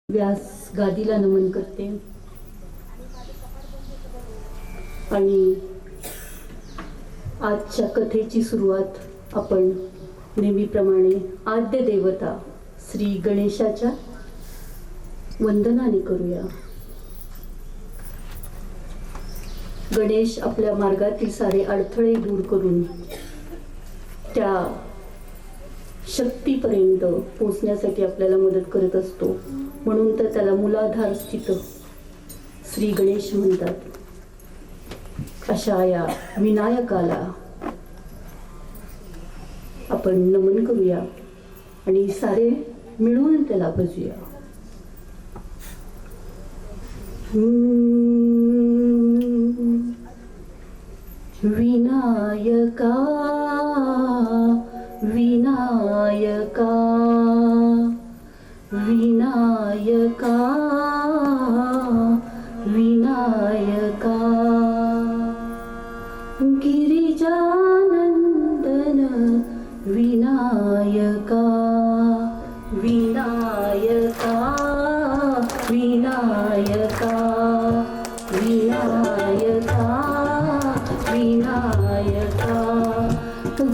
व्यास गादीला नमन करते आणि आजच्या कथेची सुरुवात आपण नेहमीप्रमाणे आद्य देवता श्री गणेशाच्या वंदनाने करूया. गणेश आपल्या मार्गातील सारे अडथळे दूर करून त्या शक्तीपर्यंत पोचण्यासाठी आपल्याला मदत करत असतो. म्हणून तर त्याला मूलाधार स्थित श्री गणेश म्हणतात. अशा या विनायकाला आपण नमन करूया आणि सारे मिळून त्याला भजूया. विनायका विनायका विनायका विनायका गिरिजानंदन विनायका विनायका विनायका विनायका विनायका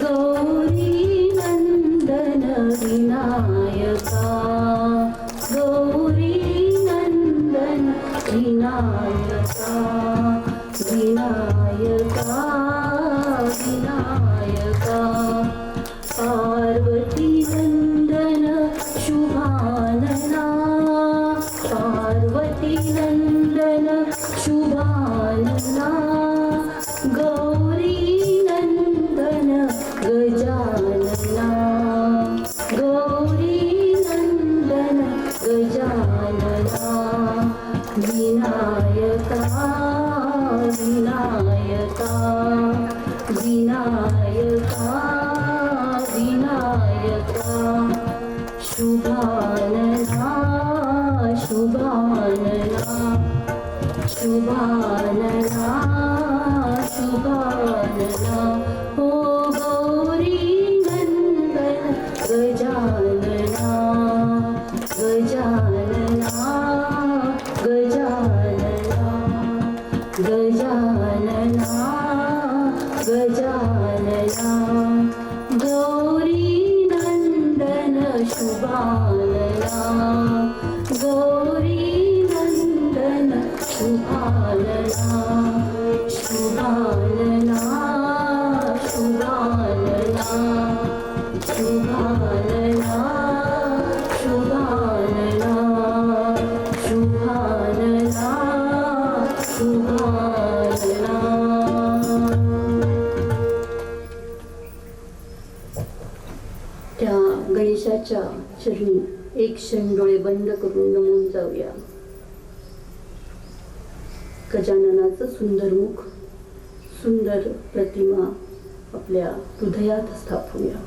गौरी नंदन विनायका गौरी नंदन विनायका विनायका विनायका पार्वती नंदन शुभानना पार्वती नंदन शुभानना गौरी नंदन गजानना गौरी नंदन गजानना विनायका विनायका विनायका विनायका शुभानना शुभानना शुभानना शुभानना ओ गौरी नंदन गजानना गजानना गजानना गजानना गजानना गौरी नंदन शुभानना गौरी नंदन शुभानना शुभानना शुभानना शुभानना शुभानना शुभानना शुभानना. त्या गणेशाच्या चरणी एक क्षण डोळे बंद करून नमून जाऊया. गजाननाचं सुंदर मुख, सुंदर प्रतिमा आपल्या हृदयात स्थापूया.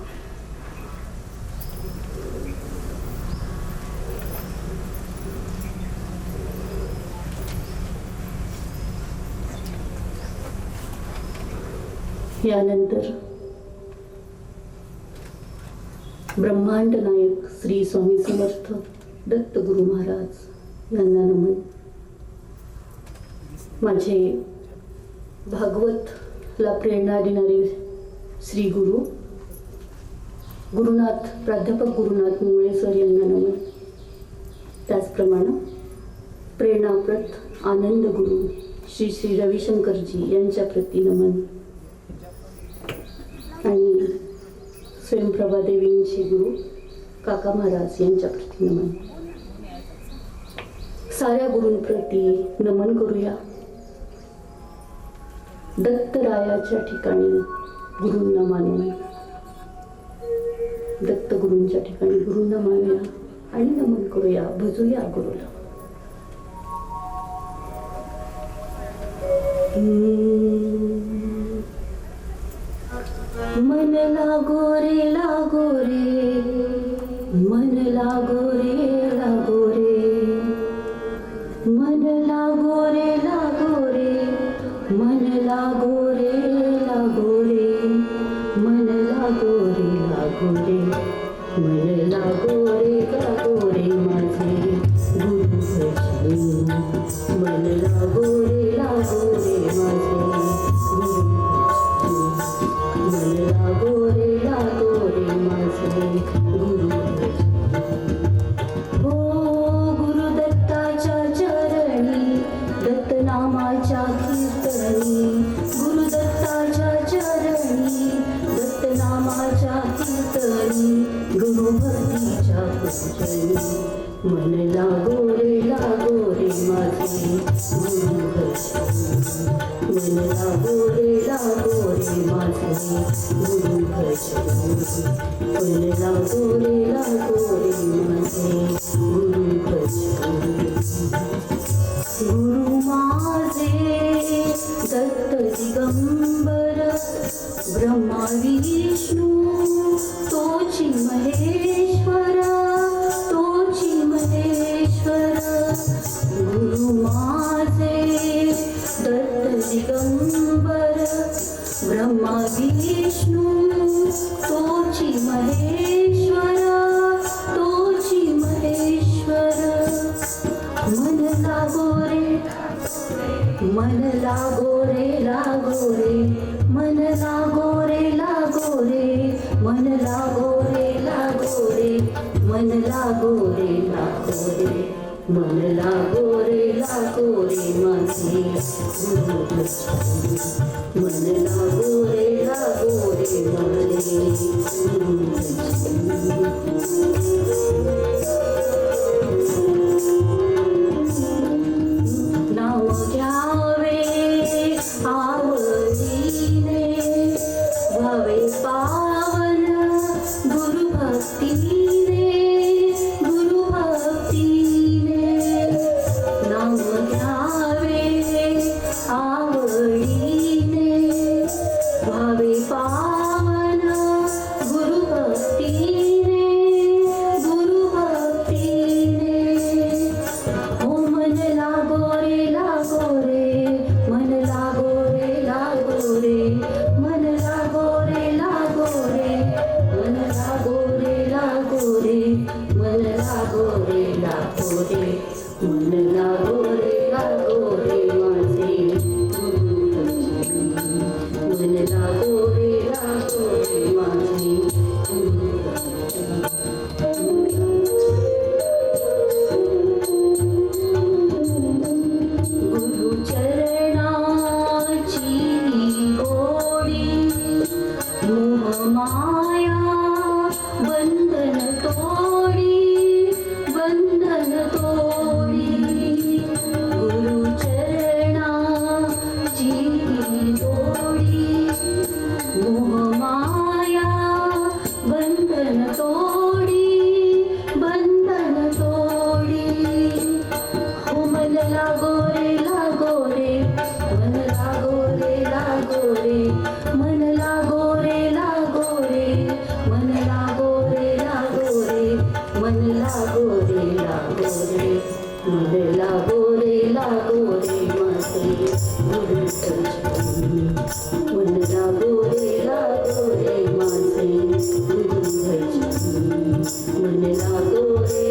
यानंतर ब्रह्मांड नायक श्री स्वामी समर्थ दत्त गुरु महाराज यांना नमन. माझे भागवतला प्रेरणा देणारे श्री गुरुनाथ प्राध्यापक गुरुनाथ मुंगळे सर यांना नमन. त्याचप्रमाणे प्रेरणाप्रत आनंद गुरु श्री श्री रविशंकरजी यांच्या प्रती नमन आणि स्वयंप्रभा देवींचे गुरु काका महाराज यांच्या प्रती नमन. साऱ्या गुरूंप्रती नमन करूया. दत्तरायाच्या ठिकाणी गुरूंना मानूया. दत्त गुरूंच्या ठिकाणी गुरूंना मानूया आणि नमन करूया, भजूया गुरुला. मन लागो रे लागो रे मन लागो रे लागो रे मन लागो रे लागो रे मन लागो रे लागो रे मन लागो रे लागो रे मन लागो रे लागो रे माझे भजनी मन लागो रे माझे गुरु भजनी मन लागो रे माझे गुरु भजनी मन लागो रे माझे गुरु भजनी गुरु माझे दत्त दिगंबर ब्रह्मा विष्णू तोची महेश्वर गुरु माझे दत्त दिगंबर ब्रह्मा विष्णू तोची महेश्वर मन लागो रे मन लागो रे मन लागो रे मन लागो रे मन लागो रे मन लागो रे माझे गुरु भजनी मन लागो रे माझे गुरु भजनी नाव घ्यावे आवडीने भावे पावन गुरु भक्तीने नाव घ्यावे आवडीने भावे पावन गुरु भक्तीने हो मन लागो रे मन लागो रे मन लागो रे मन लागो रे मन लागो रे मन लागो रे माझे गुरु भजनी मन लागो रे माझे गुरु भजनी गुरु चरणाची गोडी मोह माया बंधन तोडी गुरु चरणाची गोडी मोह माया बंधन तोडी हो मन लागो रे मन लागो रे मन लागो रे मन लागो रे मन लागो रे मन लागो रे माझे गुरु भजनी मन लागो रे माझे गुरु भजनी मन लागो रे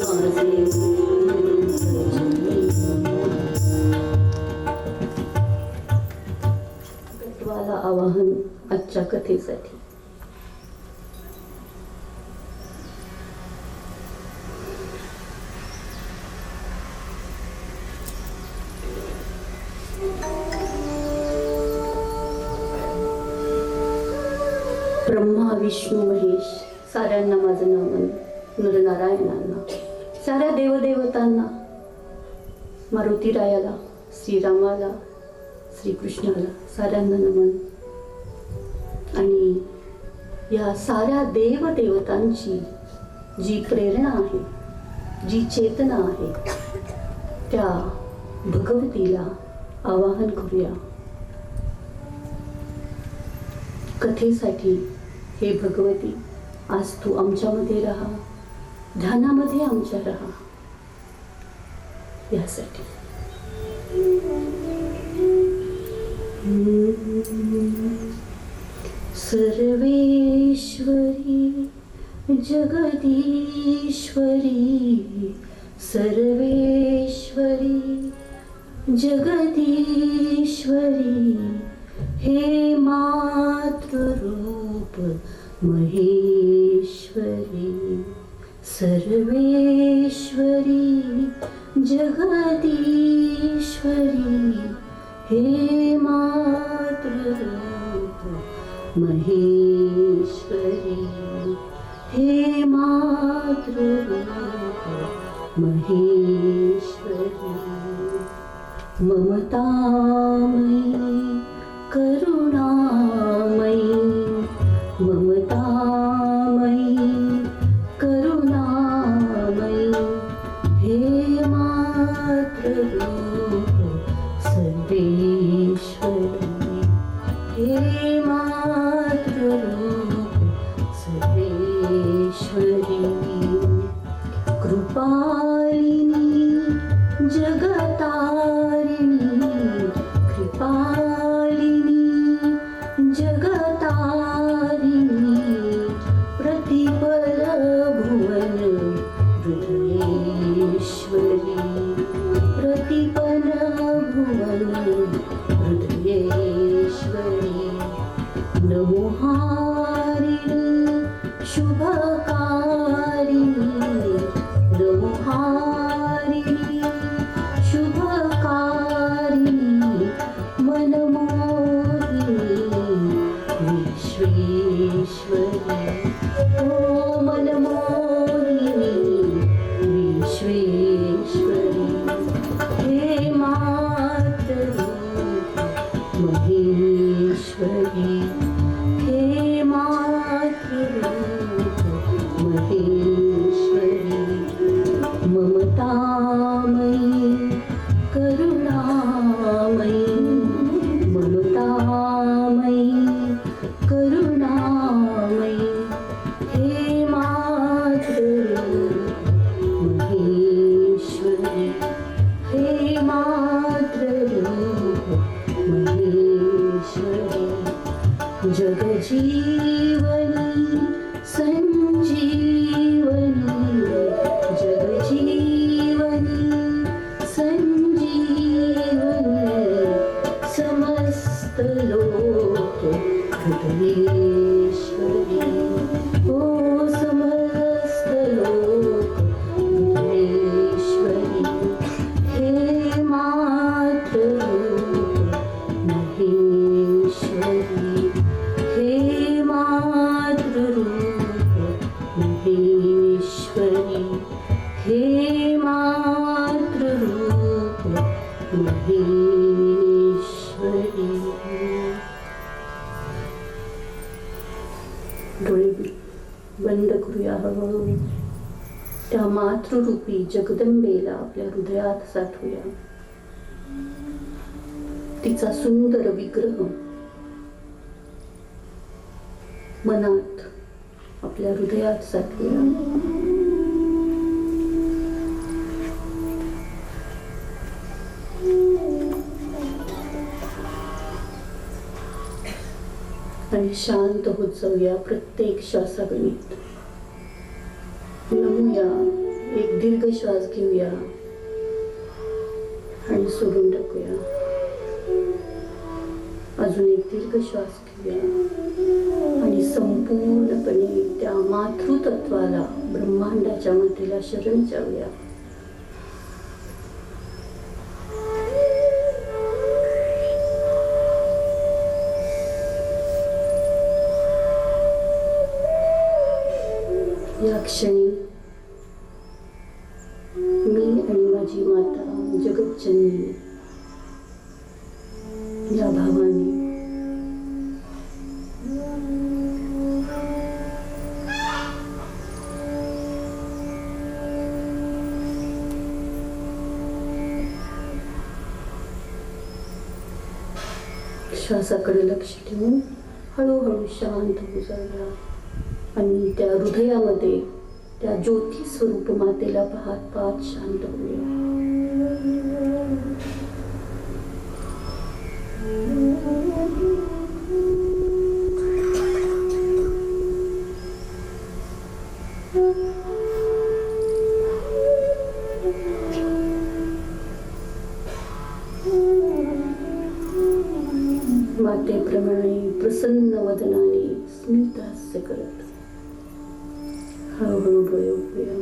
माझे गुरु भजनी गटवाला आवाहन आजच्या कथेसाठी ब्रह्मा विष्णू महेश साऱ्यांना माझं नमन नरनारायणांना साऱ्या देवदेवतांना मारुतीरायाला श्रीरामाला श्रीकृष्णाला साऱ्यांना नमन आणि या साऱ्या देवदेवतांची जी प्रेरणा आहे जी चेतना आहे त्या भगवतीला आवाहन करूया कथेसाठी हे भगवती आज तू आमच्यामध्ये राहा ध्यानामध्ये आमच्या राहा यासाठी सर्वेश्वरी जगदीश्वरी सर्वेश्वरी जगदीश्वरी हे मातृरूप महेश्वरी सर्वेश्वरी जगदीश्वरी हे मातृरूप महेश्वरी हे मातृरूप महेश्वरी ममतामयी करुणामयी ममतामयी करुणामयी हे मातृरूप सर्वेश्वरी हे मातृरूप सर्वेश्वरी कृपालिनी जगतारिणी कृपालिनी जगतारिणी प्रतिपल भुवन हृदयेश्वरी प्रतिपल भुवन हृदयेश्वरी नमोहारिणी शुभकारिणी नमोहारिणी शुभकारिणी मनमोहिनी विश्वेश्वरी ओ मनमोहिनी विश्वेश्वरी हे मातृरूप महेश्वरी हे मातृरूप महेश्वरी ममतामयी करुणामयी ममतामयी करुणामयी हे मातृरूप महेश्वरी हे मातृरूप महेश्वरी जगजीवनी संजीवनी जगजीवनी संजीवनी समस्त लोक हृदयेश्वरी ओ समस्त लोक हृदयेश्वरी हे मातृरूप महेश्वरी हे मातृरूप महेश्वरी हे मातृरूप महेश्वरी. डोळे बंद करूया हळूहळू. त्या मातृरूपी जगदंबेला आपल्या हृदयात साठवूया. तिचा सुंदर विग्रह मनात आपल्या हृदयात साठवूया. आणि शांत होत जाऊया. प्रत्येक श्वासागणित नमूया. एक दीर्घ श्वास घेऊया आणि सोडून टाकूया. अजून एक दीर्घ श्वास घेऊया आणि संपूर्णपणे त्या मातृतत्वाला ब्रह्मांडाच्या मध्येला शरण जाऊया. या क्षणी मी आणि माझी माता जगज्जननी या भावाने श्वासाकडे लक्ष ठेवून हळूहळू शांत होऊ जाऊया. आणि त्या हृदयामध्ये त्या ज्योती स्वरूप मातेला पाहत पाहत शांत होऊया. मातेप्रमाणे प्रसन्न वदनाने स्मित हास्य करत हळूहळू डोळे उघडूया.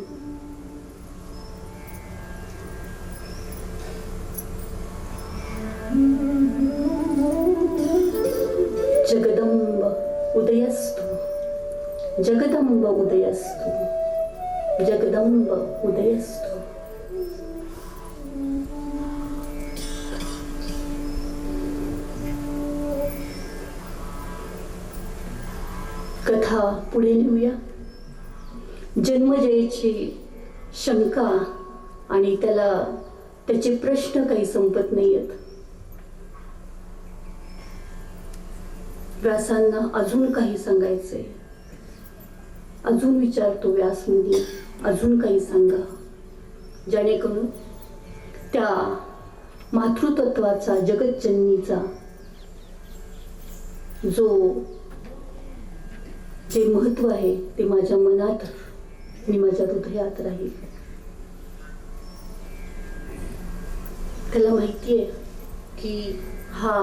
जगदंब उदयस्तु जगदंब उदयस्तु जगदंब उदयस्तु कथा पुढे नेऊया. जन्मजयची शंका आणि त्याचे प्रश्न काही संपत नाहीयेत. व्यासांना अजून काही सांगायचंय. अजून विचारतो व्यास मुनी, अजून काही सांगा, जेणेकरून त्या मातृतत्वाचा, जगतजननीचा जे महत्व आहे ते माझ्या मनात आणि माझ्या हृदयात राहील. त्याला माहिती आहे की हा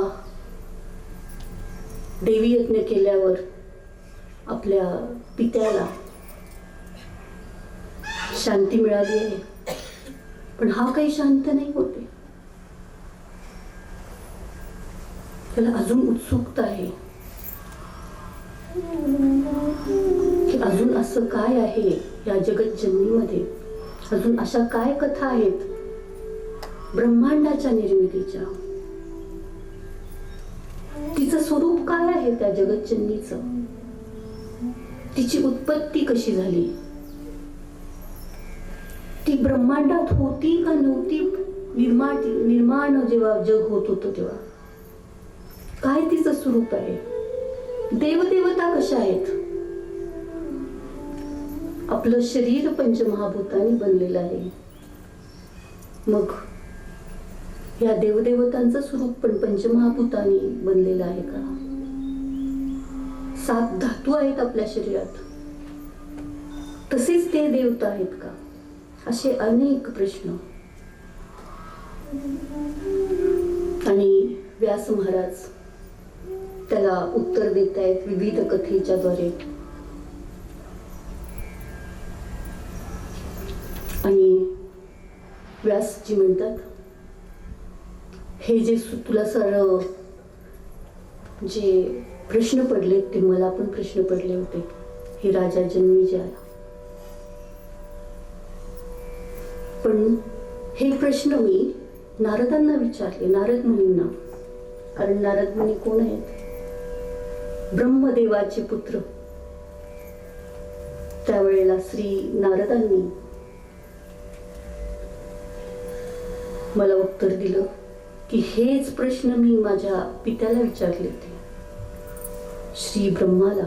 देवी यज्ञ केल्यावर आपल्या पित्याला शांती मिळाली आहे, पण हा काही शांत नाही होते. त्याला अजून उत्सुकता आहे की अजून असं काय आहे या जगतजननीमध्ये, अजून अशा काय कथा आहेत ब्रह्मांडाच्या निर्मितीच्या. तिचं स्वरूप काय आहे त्या जगतजननीचं, तिची उत्पत्ती कशी झाली, ती ब्रह्मांडात होती का नव्हती, निर्माण जेव्हा जग होत होतं तेव्हा काय तिचं स्वरूप आहे, देवदेवता कशा आहेत. आपलं शरीर पंचमहाभूतांनी बनलेलं आहे, मग या देवदेवतांचं स्वरूप पण पंचमहाभूतांनी बनलेलं आहे का. 7 धातू आहेत आपल्या शरीरात, तसेच ते देवता आहेत का. असे अनेक प्रश्न. आणि व्यास महाराज त्याला उत्तर देत आहेत विविध कथेच्या द्वारे. आणि व्यासजी म्हणतात, हे जे तुला सरळ जे प्रश्न पडले ते मला पण प्रश्न पडले होते, हे राजा जन्मेजय. पण हे प्रश्न मी नारदांना विचारले, नारद मुनींना. कारण नारद मुनी कोण आहेत? ब्रह्मदेवाचे पुत्र. त्यावेळेला श्री नारदांनी मला उत्तर दिलं की हेच प्रश्न मी माझ्या पित्याला विचारले होते, श्री ब्रह्माला.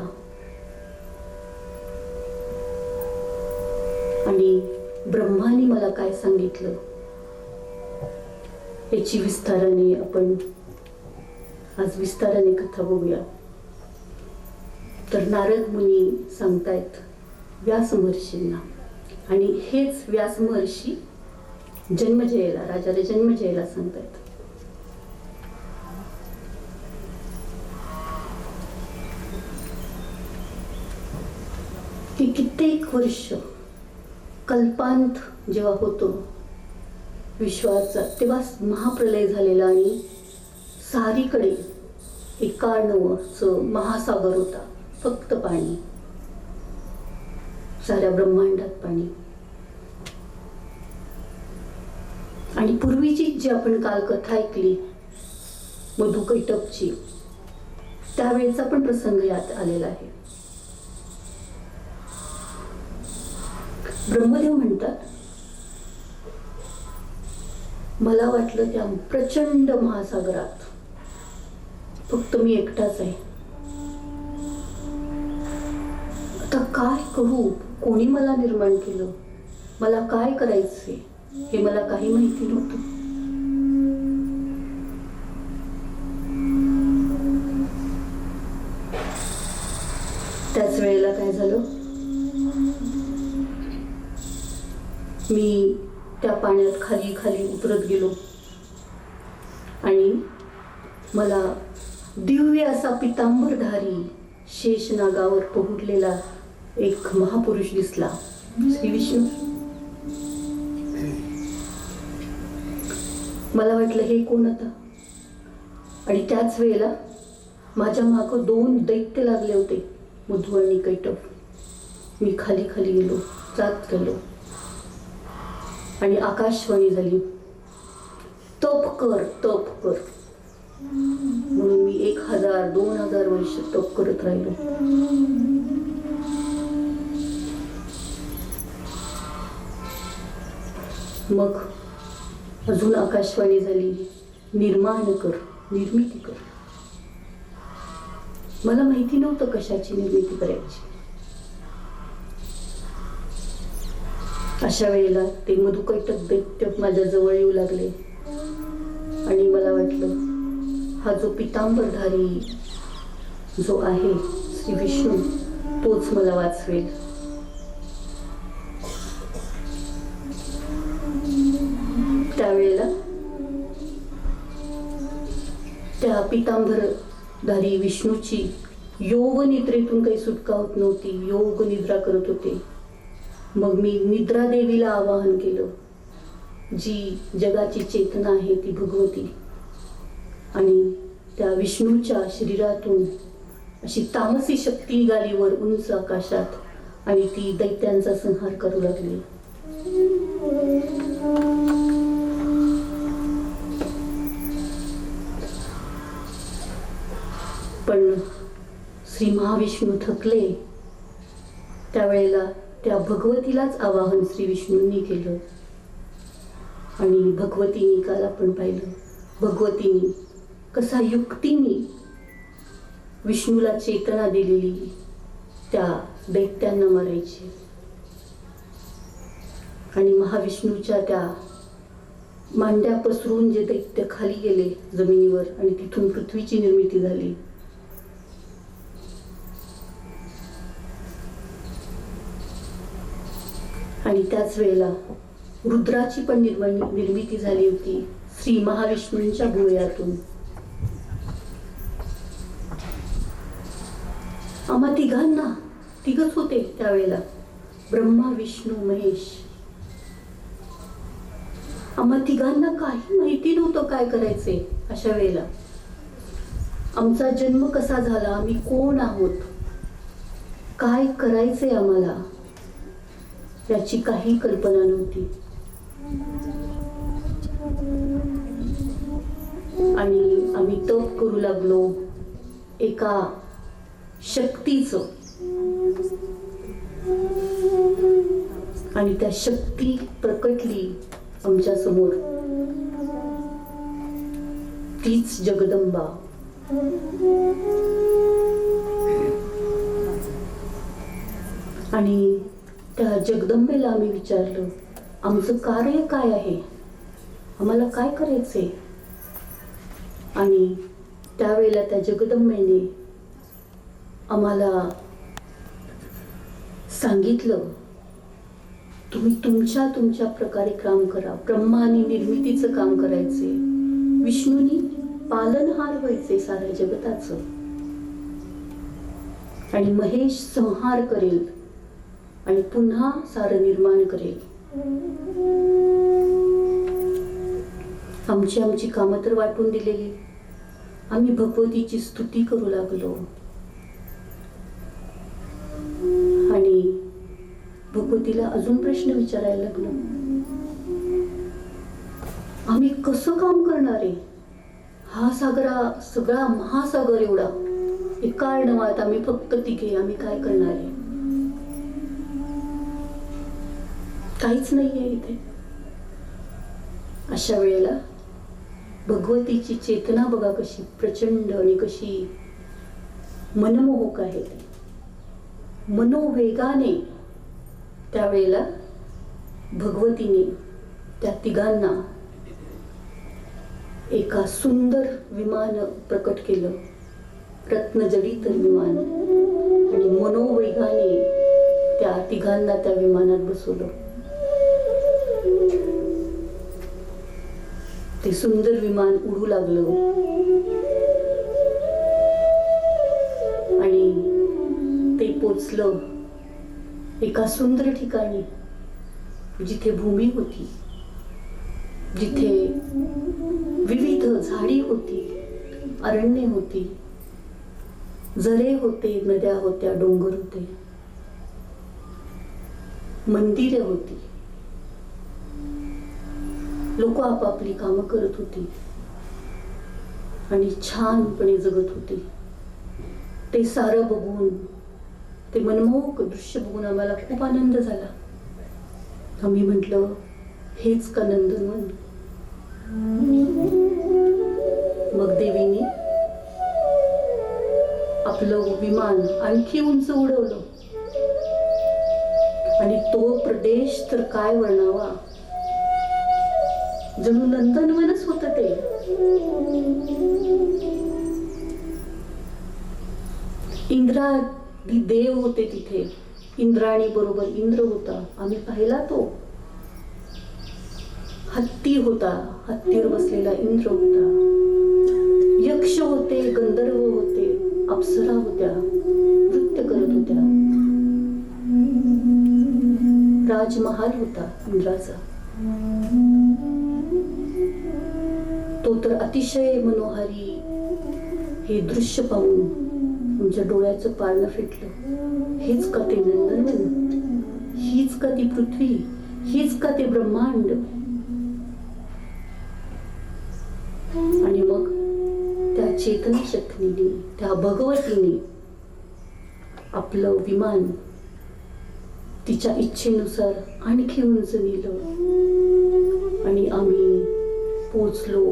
आणि ब्रह्माने मला काय सांगितलं याची विस्ताराने आपण आज विस्ताराने कथा बघूया. तर नारद मुनी सांगतायत व्यास महर्षींना, आणि हेच व्यास महर्षी जन्मजयला, राजा जन्मजयला सांगतायत. की कित्येक वर्ष कल्पांत जेव्हा होतो विश्वाचा, तेव्हा महाप्रलय झालेला आणि सारीकडे 91 महासागर होता. फक्त पाणी, साऱ्या ब्रह्मांडात पाणी. आणि पूर्वीची जी आपण काल कथा ऐकली मधुकैटपची, त्यावेळेचा पण प्रसंग यात आलेला आहे. ब्रह्मदेव म्हणतात, मला वाटलं त्या प्रचंड महासागरात फक्त मी एकटाच आहे. आता काय करू, कोणी मला निर्माण केलं, मला काय करायचंय हे मला काही माहिती नव्हतं. त्याच वेळेला काय झालं, मी त्या पाण्यात खाली खाली उतरत गेलो आणि मला दिव्य असा पितांबरधारी शेषनागावर पोहडलेला एक महापुरुष दिसला, श्री विष्णू. मला वाटलं हे कोण आता. आणि त्याच वेळेला माझ्या मागं 2 दैत्य लागले होते, मधु आणि कैटभ. मी खाली खाली गेलो, जात गेलो आणि आकाशवाणी झाली, तप कर तप कर. म्हणून मी 1000-2000 वर्ष तप करत राहिलो. मग अजून आकाशवाणी झाली, निर्माण कर, निर्मिती कर. मला माहिती नव्हतं कशाची निर्मिती करायची. अशा वेळेला ते मधुकैटक दैत्य माझ्या जवळ येऊ लागले आणि मला वाटलं, हा जो पितांबरधारी जो आहे श्री विष्णू, तोच मला वाचवेल. त्यावेळेला त्या पितांबरधारी विष्णूची योग निद्रेतून काही सुटका होत नव्हती. योग निद्रा करत होते. मग मी निद्रा देवीला आवाहन केलं, जी जगाची चेतना आहे ती भगवती. आणि त्या विष्णूच्या शरीरातून अशी तामसी शक्ती निघाली वर उंच आकाशात आणि ती दैत्यांचा संहार करू लागली. पण श्री महाविष्णू थकले. त्यावेळेला त्या भगवतीलाच आवाहन श्री विष्णूंनी केलं आणि भगवतीने काल आपण पाहिलं, भगवतीने कसा युक्तीने विष्णूला चेतना दिलेली त्या दैत्यांना मारायची. आणि महाविष्णूच्या त्या मांड्या पसरून जे दैत्य खाली गेले जमिनीवर आणि तिथून पृथ्वीची निर्मिती झाली. आणि त्याच वेळेला रुद्राची पण निर्मिती झाली होती श्री महाविष्णूंच्या भुवयातून. आम्हा तिघांना, तिघच होते त्यावेळेला, ब्रह्मा विष्णू महेश. आम्हा तिघांना काही माहिती नव्हतं काय करायचे. अशा वेळेला आमचा जन्म कसा झाला, आम्ही कोण आहोत, काय करायचे आम्हाला, याची काही कल्पना नव्हती. आणि आम्ही तप करू लागलो एका शक्तीचं. आणि त्या शक्ती प्रकटली आमच्या समोर, तीच जगदंबा. आणि त्या जगदंबेला आम्ही विचारलं, आमचं कार्य काय आहे, आम्हाला काय करायचंय. आणि त्यावेळेला त्या जगदंबेने आम्हाला सांगितलं, तुम्ही तुमच्या प्रकारे काम करा. ब्रह्माने निर्मितीचं काम करायचे, विष्णूनी पालनहार व्हायचे साऱ्या जगताचं, आणि महेश संहार करेल आणि पुन्हा सारं निर्माण करेल. आमची कामं तर वाटून दिलेली. आम्ही भगवतीची स्तुती करू लागलो आणि भगवतीला अजून प्रश्न विचारायला लागलो, आम्ही कसं काम करणार आहे. हा सगळा महासागर एवढा एका आडवात आम्ही फक्त तिघे, आम्ही काय करणार आहे. काहीच नाहीये इथे. अशा वेळेला भगवतीची चेतना बघा कशी प्रचंड आणि कशी मनमोहक आहे. मनोवेगाने त्यावेळेला भगवतीने त्या तिघांना एका सुंदर विमान प्रकट केलं, रत्नजडित विमान. आणि मनोवेगाने त्या तिघांना त्या विमानात बसवलं. ते सुंदर विमान उडू लागलं आणि ते पोचलं एका सुंदर ठिकाणी, जिथे भूमी होती, जिथे विविध झाडी होती, अरण्ये होती, झरे होते, नद्या होत्या, डोंगर होते, मंदिरे होती. लोक आपापली कामं करत होती. आणि छानपणे जगत होते. ते सारं बघून, ते मनमोहक दृश्य बघून आम्हाला खूप आनंद झाला. आम्ही म्हटलं, हेच का नंदनवन? मग देवीने आपलं विमान आणखी उंच उडवलं आणि तो प्रदेश तर काय वर्णावा, जणू नंदनवनच होत ते. इंद्रादी देव होते तिथे. इंद्राणी बरोबर इंद्र होता, आम्ही पाहिला तो. हत्ती होता, हत्तीवर बसलेला इंद्र होता. यक्ष होते, गंधर्व होते, अप्सरा होत्या, नृत्य करत होत्या. राजमहाल होता इंद्राचा. तो तर अतिशय मनोहारी. हे दृश्य पाहून तुमच्या डोळ्याचं पारणं फिटलं. हेच का ते नंदनवन? हीच का ती पृथ्वी? हीच का ते ब्रह्मांड? आणि मग त्या चेतना शक्तीने, त्या भगवतीने आपलं विमान तिच्या इच्छेनुसार आणखी उंच नेलं आणि आम्ही पोचलो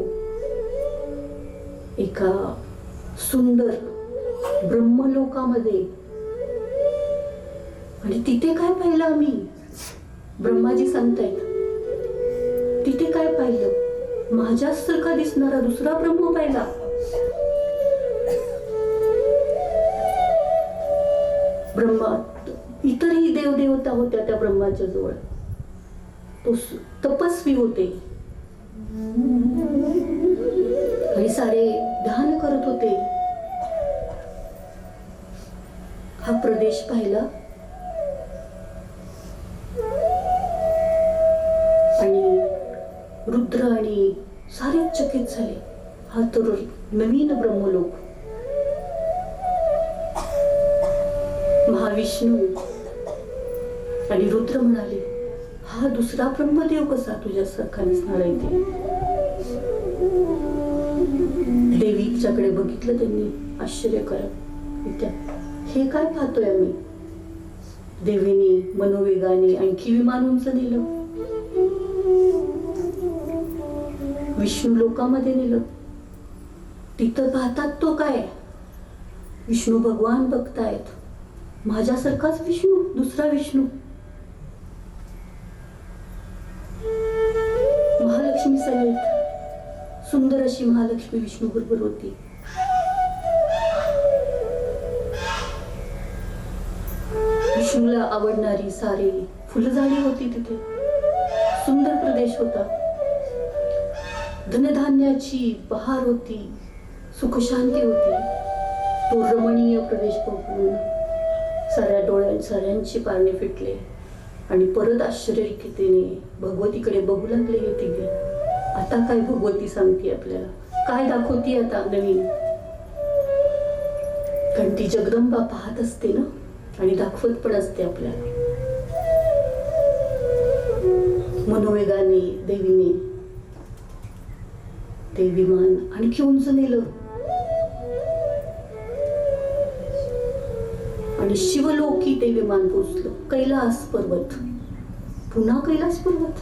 एका सुंदर ब्रह्मलोकामध्ये. आणि तिथे काय पाहिलं आम्ही? ब्रह्माजी सांगतायत, तिथे काय पाहिलं? माझ्यासारखा दिसणारा दुसरा ब्रह्म पाहिला. ब्रह्मा, इतरही देवदेवता होत्या त्या ब्रह्माच्या जवळ. तो तपस्वी होते आणि सारे ध्यान करत होते. हा प्रदेश पाहिला आणि रुद्र आणि सारे चकित झाले. हा तर नवीन ब्रह्मलोक. महाविष्णू आणि रुद्र म्हणाले, हा दुसरा ब्रह्मदेव कसा तुझ्यासारखा दिसणार आहे ते? देवीच्याकडे बघितलं त्यांनी आश्चर्य करत. हे काय पाहतोय आम्ही? देवीने मनोवेगाने आणखी विमान उंच नेलं, विष्णू लोकामध्ये नेलं. तिथं पाहतात तो काय? विष्णू भगवान बघतायत. माझ्यासारखाच विष्णू, दुसरा विष्णू. महालक्ष्मी समेत सुंदर अशी महालक्ष्मी विष्णू बरोबर होती. विष्णूला आवडणारी सारी फुलझाडी होती तिथे. सुंदर प्रदेश होता. धनधान्याची बहार होती, सुखशांती होती. तो रमणीय प्रदेश बघून साऱ्यांची पारणे फिटले आणि परत आश्चर्यचकितीने भगवतीकडे बघू लागले हे तिघे. आता काय भगवती सांगते आपल्याला? काय दाखवती आता नवीन? कारण ती जगदंबा पाहत असते ना आणि दाखवत पण असते आपल्याला. मनोवेगाने देवीने ते विमान आणखी उंच नेलं आणि शिवलोकी ते विमान पोचलं. कैलास पर्वत, पुन्हा कैलास पर्वत.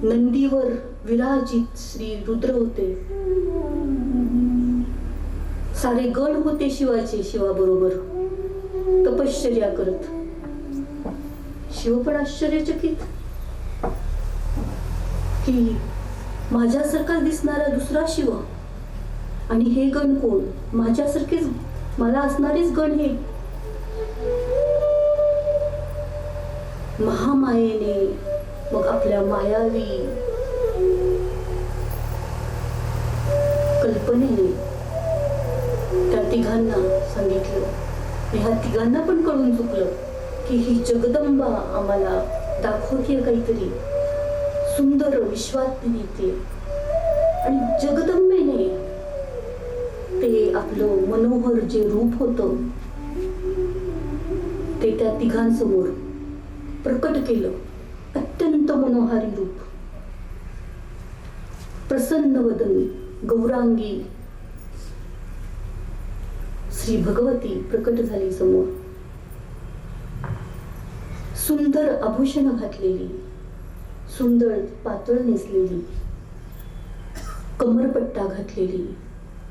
नंदीवर विराजित श्री रुद्र होते. सारे गण होते शिवाचे, शिवाबरोबर तपश्चर्या करत. शिव पण आश्चर्यचकित की माझ्यासारखाच दिसणारा दुसरा शिव आणि हे गण कोण? माझ्यासारखेच मला असणारेच गण हे. महामायेने मग आपल्या मायावी कल्पनेने त्या तिघांना सांगितलं. ह्या तिघांना पण कळून चुकलं की ही जगदंबा आम्हाला दाखवते काहीतरी सुंदर विश्वात येते. आणि जगदंबेने ते आपलं मनोहर जे रूप होतं ते त्या तिघांसमोर प्रकट केलं. अत्यंत मनोहारी रूप. प्रसन्न वदन गौरांगी श्री भगवती प्रकट झाली समोर. सुंदर आभूषण घातलेली, सुंदर पातळ नेसलेली, कमरपट्टा घातलेली,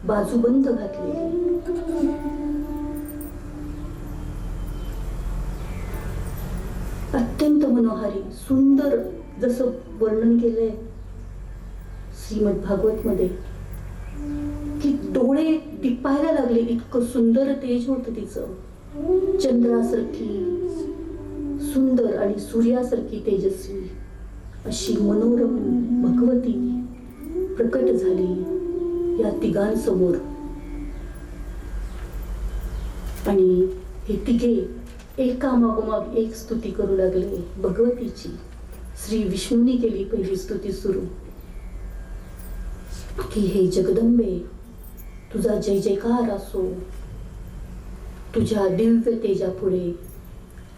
बाजूबंद घातलेली, अत्यंत मनोहारी सुंदर जसं वर्णन केलंय श्रीमद भागवत मध्ये की डोळे दिपायला लागले, इतकं सुंदर तेज होतं तिचं. चंद्रासारखी सुंदर आणि सूर्यासारखी तेजस्वी अशी मनोरम भगवती प्रकट झाली या तिघांसमोर. आणि हे तिघे एका मागोमाग एक स्तुती करू लागले भगवतीची. श्री विष्णूंनी केली पहिली स्तुती सुरू की हे जगदंबे, तुझा जय जयकार असो. तुझ्या दिव्य तेजा पुढे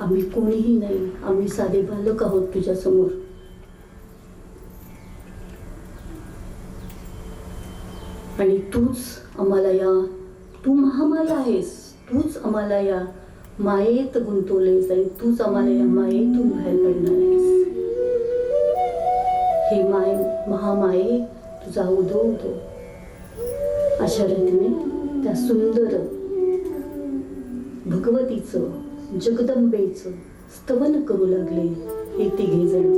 आम्ही कोणीही नाही, आम्ही साधे बालक आहोत तुझ्या समोर. आणि तूच आम्हाला तू महामाया आहेस, तूच आम्हाला या मायेत गुंतवलेस आणि तूच आम्हाला या मायेतून बाहेर काढणार आहेस. हे महामाये तुझा उदो उदो. अशा रीतीने त्या सुंदर भगवतीचं जगदंबेचं स्तवन करू लागले हे तिघे जण.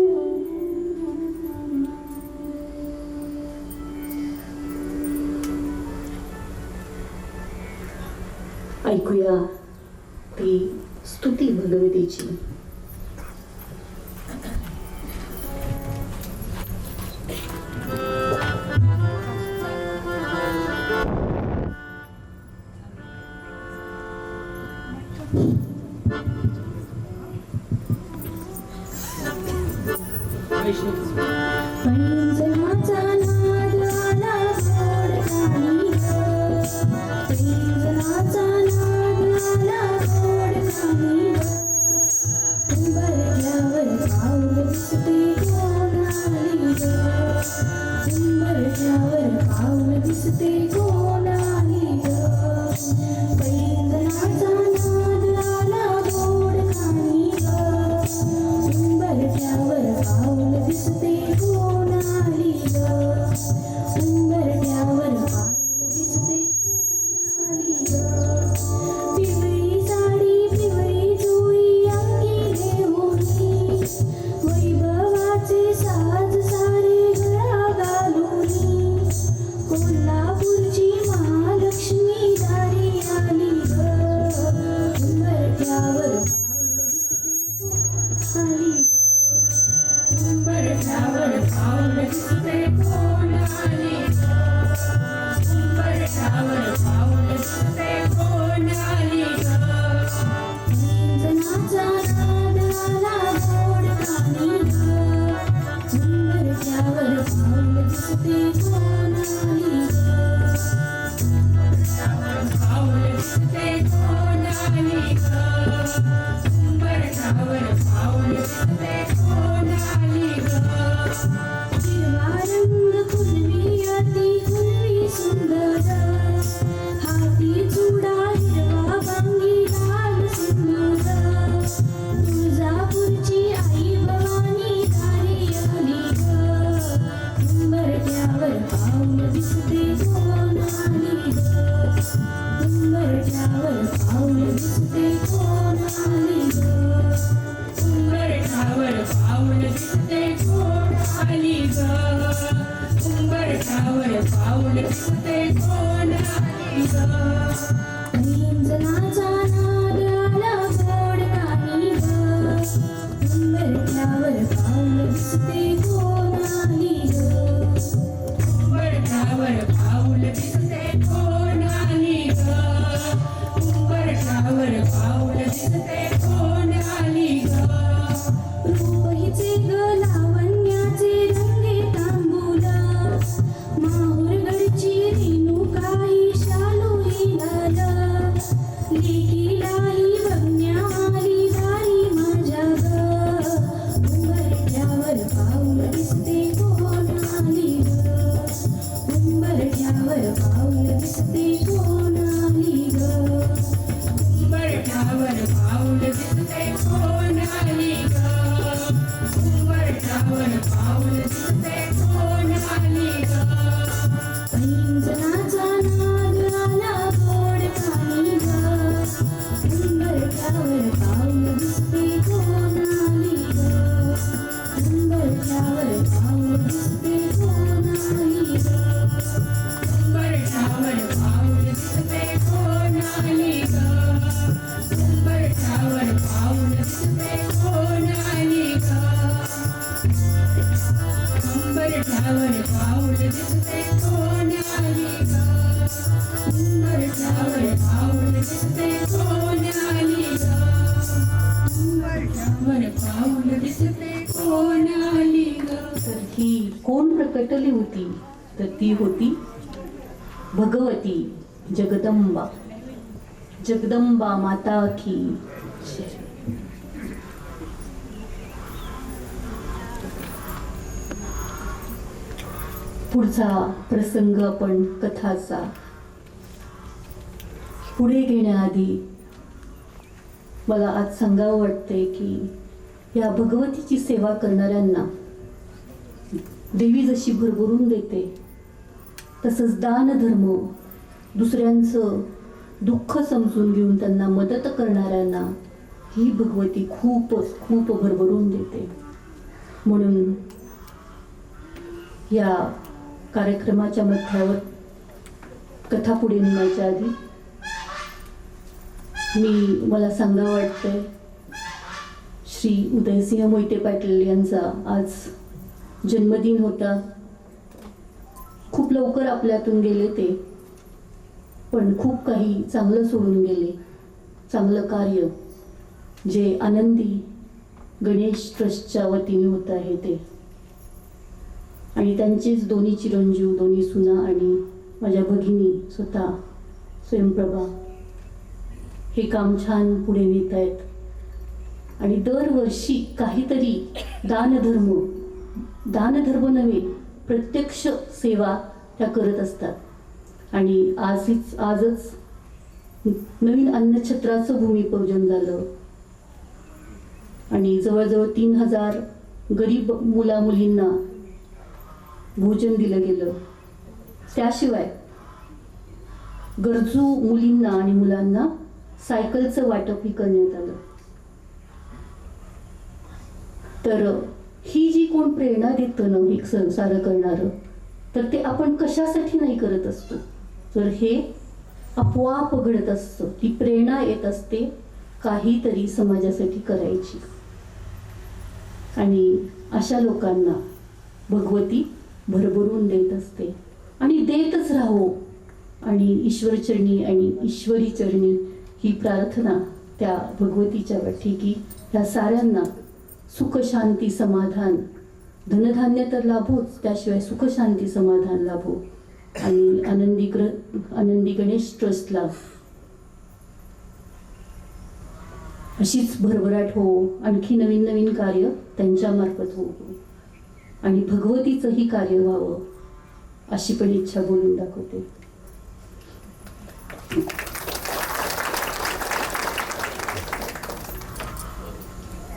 ऐकूया ती स्तुती भगवतीची. उंबरठ्यावर पाऊल दिसते कोणाली ग, उंबरठ्यावर पाऊल दिसते कोणाली ग, उंबरठ्यावर पाऊल दिसते कोणाली ग, उंबरठ्यावर पाऊल दिसते कोणाली ग, उंबरठ्यावर पाऊल दिसते कोणाली ग, उंबरठ्यावर पाऊल दिसते कोणाली ग, उंबरठ्यावर पाऊल दिसते कोणाली ग. तर ही कोण प्रकटली होती? तर ती होती भगवती जगदंबा. जगदंबा माता की जय. पुढचा प्रसंग आपण कथाचा पुढे घेण्याआधी मला आज सांगावं वाटते की या भगवतीची सेवा करणाऱ्यांना देवी जशी भरभरून देते तसंच दानधर्म, दुसऱ्यांचं दुःख समजून घेऊन त्यांना मदत करणाऱ्यांना ही भगवती खूप भरभरून देते. म्हणून या कार्यक्रमाच्या मध्यावर कथा पुढे नेण्याच्या आधी मला सांगावं वाटतंय, श्री उदयसिंह मोहिते पाटील यांचा आज जन्मदिन होता. खूप लवकर आपल्यातून गेले ते, पण खूप काही चांगलं सोडून गेले. चांगलं कार्य जे आनंदी गणेश ट्रस्टच्या वतीने होत आहे ते, आणि त्यांचेच दोन्ही चिरंजीव, दोन्ही सुना आणि माझ्या भगिनी स्वतः स्वयंप्रभा हे काम छान पुढे नेत आहेत. आणि दरवर्षी काहीतरी दानधर्म नव्हे, प्रत्यक्ष सेवा त्या करत असतात. आणि आजच नवीन अन्नछत्राचं भूमिपूजन झालं आणि जवळजवळ 3000 गरीब मुलींना भोजन दिलं गेलं. त्याशिवाय गरजू मुलींना आणि मुलांना सायकलचं वाटपही करण्यात आलं. तर ही जी कोण प्रेरणा देतं ना एक संसार करणारं, तर ते आपण कशासाठी नाही करत असतो, तर हे आपोआप घडत असतं. ती प्रेरणा येत असते काहीतरी समाजासाठी करायची. आणि अशा लोकांना भगवती भरभरून देत असते आणि देतच राहो. आणि ईश्वरचरणी आणि ईश्वरी चरणी ही प्रार्थना त्या भगवतीच्या वाटी की ह्या साऱ्यांना सुख शांती समाधान, धनधान्य तर लाभोच, त्याशिवाय सुख शांती समाधान लाभो. आणि आनंदी गणेश ट्रस्टला अशीच भरभराट हो, आणखी नवीन नवीन कार्य त्यांच्यामार्फत हो आणि भगवतीचंही कार्य व्हावं अशी पण इच्छा बोलून दाखवते.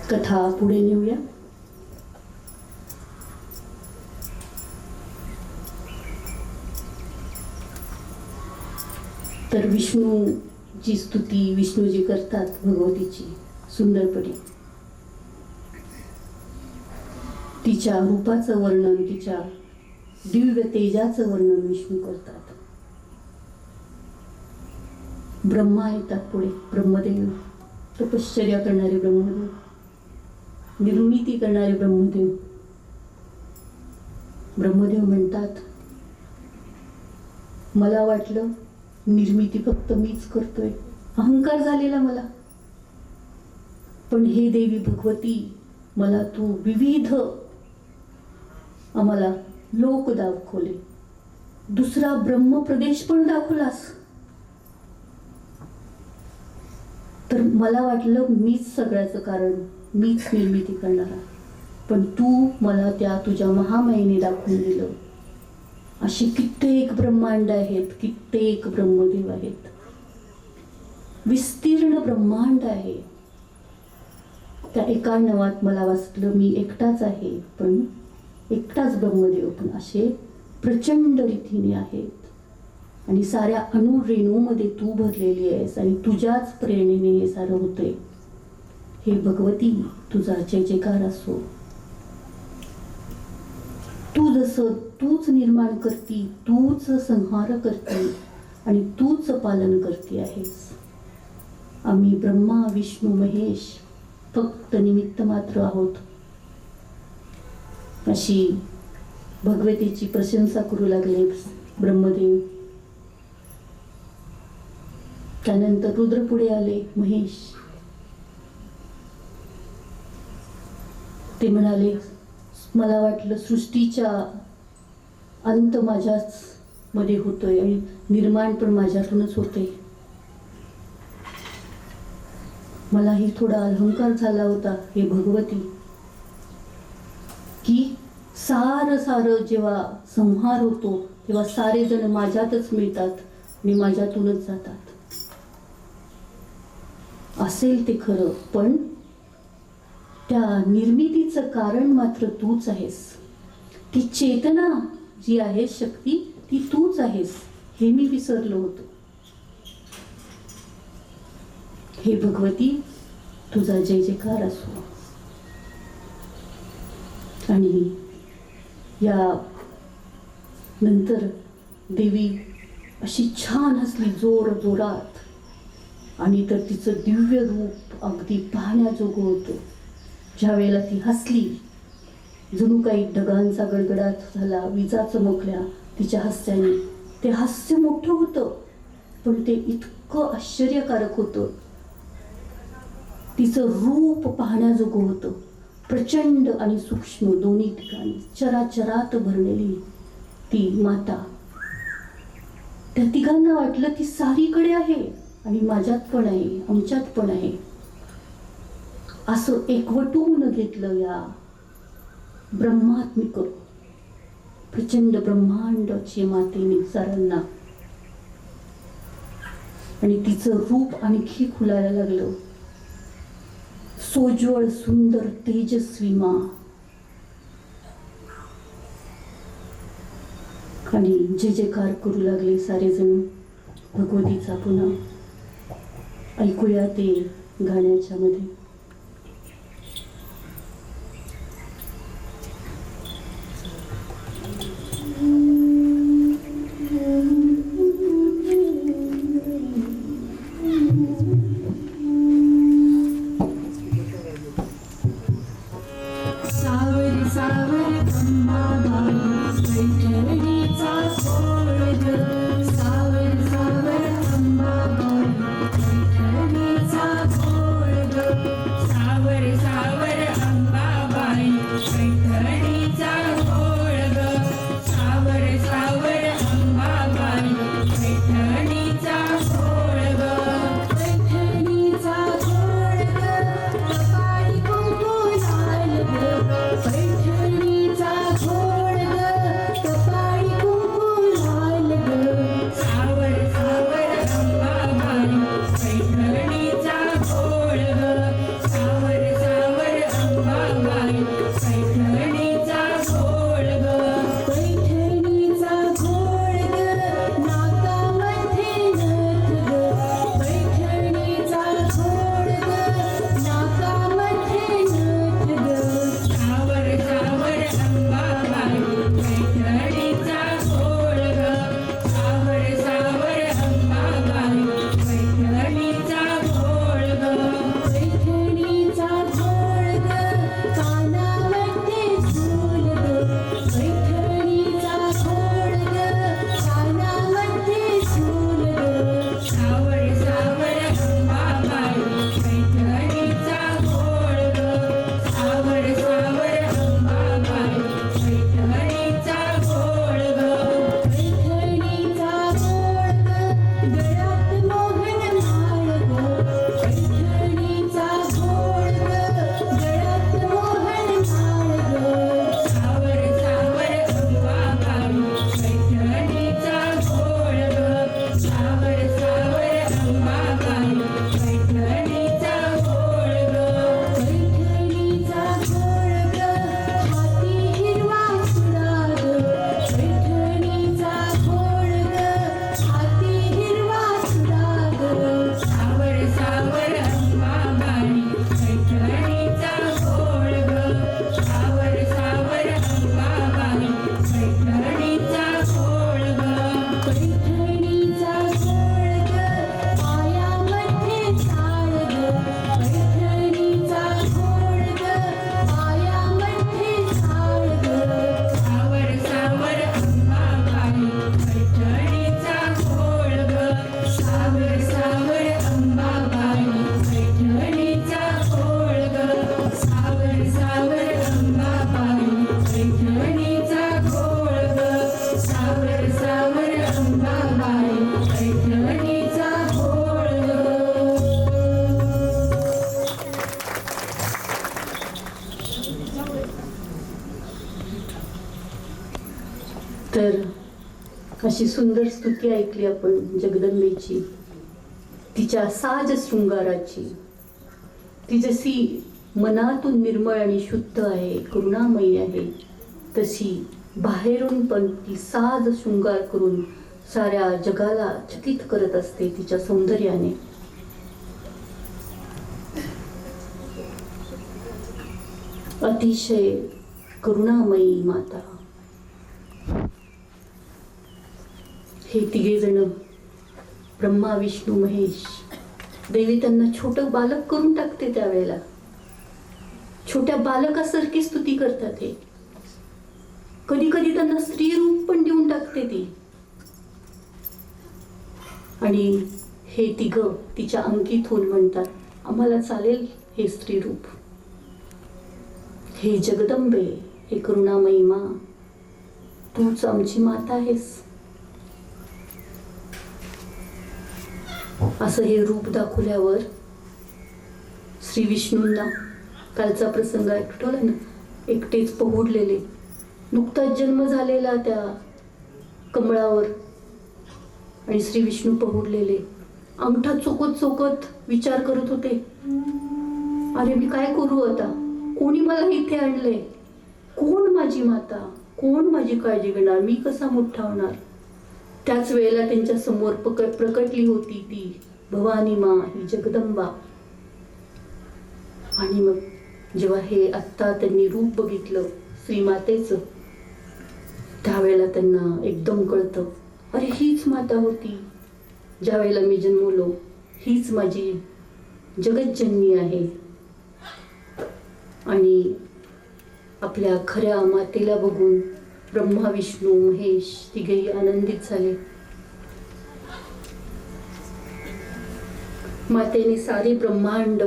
कथा पुढे नेऊया. तर विष्णूची स्तुती विष्णूजी करतात भगवतीची सुंदरपणे. तिच्या रूपाचं वर्णन, तिच्या दिव्य तेजाचं वर्णन विष्णू करतात. ब्रह्मा येतात पुढे, ब्रह्मदेव, तपश्चर्या करणारे ब्रह्मदेव, निर्मिती करणारे ब्रह्मदेव. ब्रह्मदेव म्हणतात, मला वाटलं निर्मिती फक्त मीच करतोय, अहंकार झालेला मला, पण हे देवी भगवती मला तू विविध आम्हाला लोक दाखवले, दुसरा ब्रह्म प्रदेश पण दाखवलास. तर मला वाटलं मीच सगळ्याचं कारण, मीच निर्मिती करणारा, पण तू मला त्या तुझ्या महामायेने दाखवून दिलं. अशी कित्येक ब्रह्मांड आहेत, कित्येक ब्रह्मदेव आहेत, विस्तीर्ण ब्रह्मांड आहे. त्या एका नवात मला वाटलं मी एकटाच आहे, पण एकटाच ब्रह्मदेव, पण असे प्रचंड रीतीने आहेत. आणि साऱ्या अणुरेणूमध्ये तू भरलेली आहेस आणि तुझ्याच प्रेरणेने हे सारं होतंय. हे भगवती तुझा जय जयकार असो. तू जसं तूच निर्माण करती, तूच संहार करती आणि तूच पालन करते आहेस. आम्ही ब्रह्मा विष्णू महेश फक्त निमित्त मात्र आहोत. अशी भगवतीची प्रशंसा करू लागले ब्रह्मदेव. त्यानंतर रुद्र पुढे आले. महेश ते म्हणाले, मला वाटलं सृष्टीचा अंत माझ्याच मध्ये होतोय आणि निर्माण पण माझ्यातूनच होते. मलाही थोडा अहंकार झाला होता हे भगवती, की सार जेव्हा संहार होतो तेव्हा सारे जण माझ्यातच मिळतात आणि माझ्यातूनच जातात. असेल ते खरं, पण त्या निर्मितीचं कारण मात्र तूच आहेस. ती चेतना जी आहे, शक्ती, ती तूच आहेस हे मी विसरलो होतो. हे भगवती तुझा जय जयकार असो. आणि या नंतर देवी अशी छान हसली जोरात, आणि तर तिचं दिव्य रूप अगदी पाहण्याजोगं होतं. ज्या वेळेला ती हसली, जणू काही ढगांचा गडगडाट झाला, विजा चमकल्या तिच्या हास्याने. ते हास्य मोठं होतं, पण ते इतकं आश्चर्यकारक होतं. तिचं रूप पाहण्याजोगं होतं, प्रचंड आणि सूक्ष्म दोन्ही ठिकाणी चराचरात भरलेली ती माता. त्या तिघांना वाटलं ती सारीकडे आहे आणि माझ्यात पण आहे, आमच्यात पण आहे. असं एकवटून घेतलं या ब्रह्मात्मिक प्रचंड ब्रह्मांडाची मातेने सारांना. आणि तिचं रूप आणखी खुलायला लागलं. सोज्वळ सुंदर तेजस्वी मां. आणि जय जयकार करू लागले सारेजण भगवतीचा. पुन्हा ऐकूया ते गाण्याच्या मध्ये. सावरी सावरी अंबाबाई पैठणीचा खोड. सावरी सावरी अंबाबाई पैठणीचा खोड. तर अशी सुंदर स्तुती ऐकली आपण जगदंबेची, तिच्या साज शृंगाराची. ती जशी मनातून निर्मळ आणि शुद्ध आहे, करुणामयी आहे, तशी बाहेरून पण ती साज शृंगार करून साऱ्या जगाला चकित करत असते तिच्या सौंदर्याने. अतिशय करुणामयी माता. हे तिघे जण ब्रह्मा विष्णू महेश, देवी त्यांना छोटं बालक करून टाकते. त्यावेळेला छोट्या बालकासारखी स्तुती करतात. हे कधी कधी त्यांना स्त्री रूप पण देऊन टाकते ती. आणि हे तिघ तिच्या अंकित होऊन म्हणतात, आम्हाला चालेल हे स्त्री रूप. हे जगदंबे, हे करुणामयी मा, तूच आमची माता आहेस. असं हे रूप दाखवल्यावर श्री विष्णूंना कालचा प्रसंग आठवला ना, एकटेच पहुडलेले, नुकताच जन्म झालेला त्या कमळावर, आणि श्री विष्णू पहुडलेले, अंगठा चोकत चोकत विचार करत होते, अरे मी काय करू आता, कोणी मला इथे आणले, कोण माझी माता, कोण माझी काळजी घेणार, मी कसा मोठा होणार. त्याच वेळेला त्यांच्या समोर प्रकटली होती ती भवानी मा, ही जगदंबा. आणि मग जेव्हा हे आत्ता त्यांनी रूप बघितलं श्रीमातेचं, त्यावेळेला त्यांना एकदम कळतं, अरे हीच माता होती ज्या वेळेला मी जन्मलो, हीच माझी जगज्जननी आहे. आणि आपल्या खऱ्या मातेला बघून ब्रह्मा विष्णू महेश तिघेही आनंदित झाले. मातेने सारी ब्रह्मांड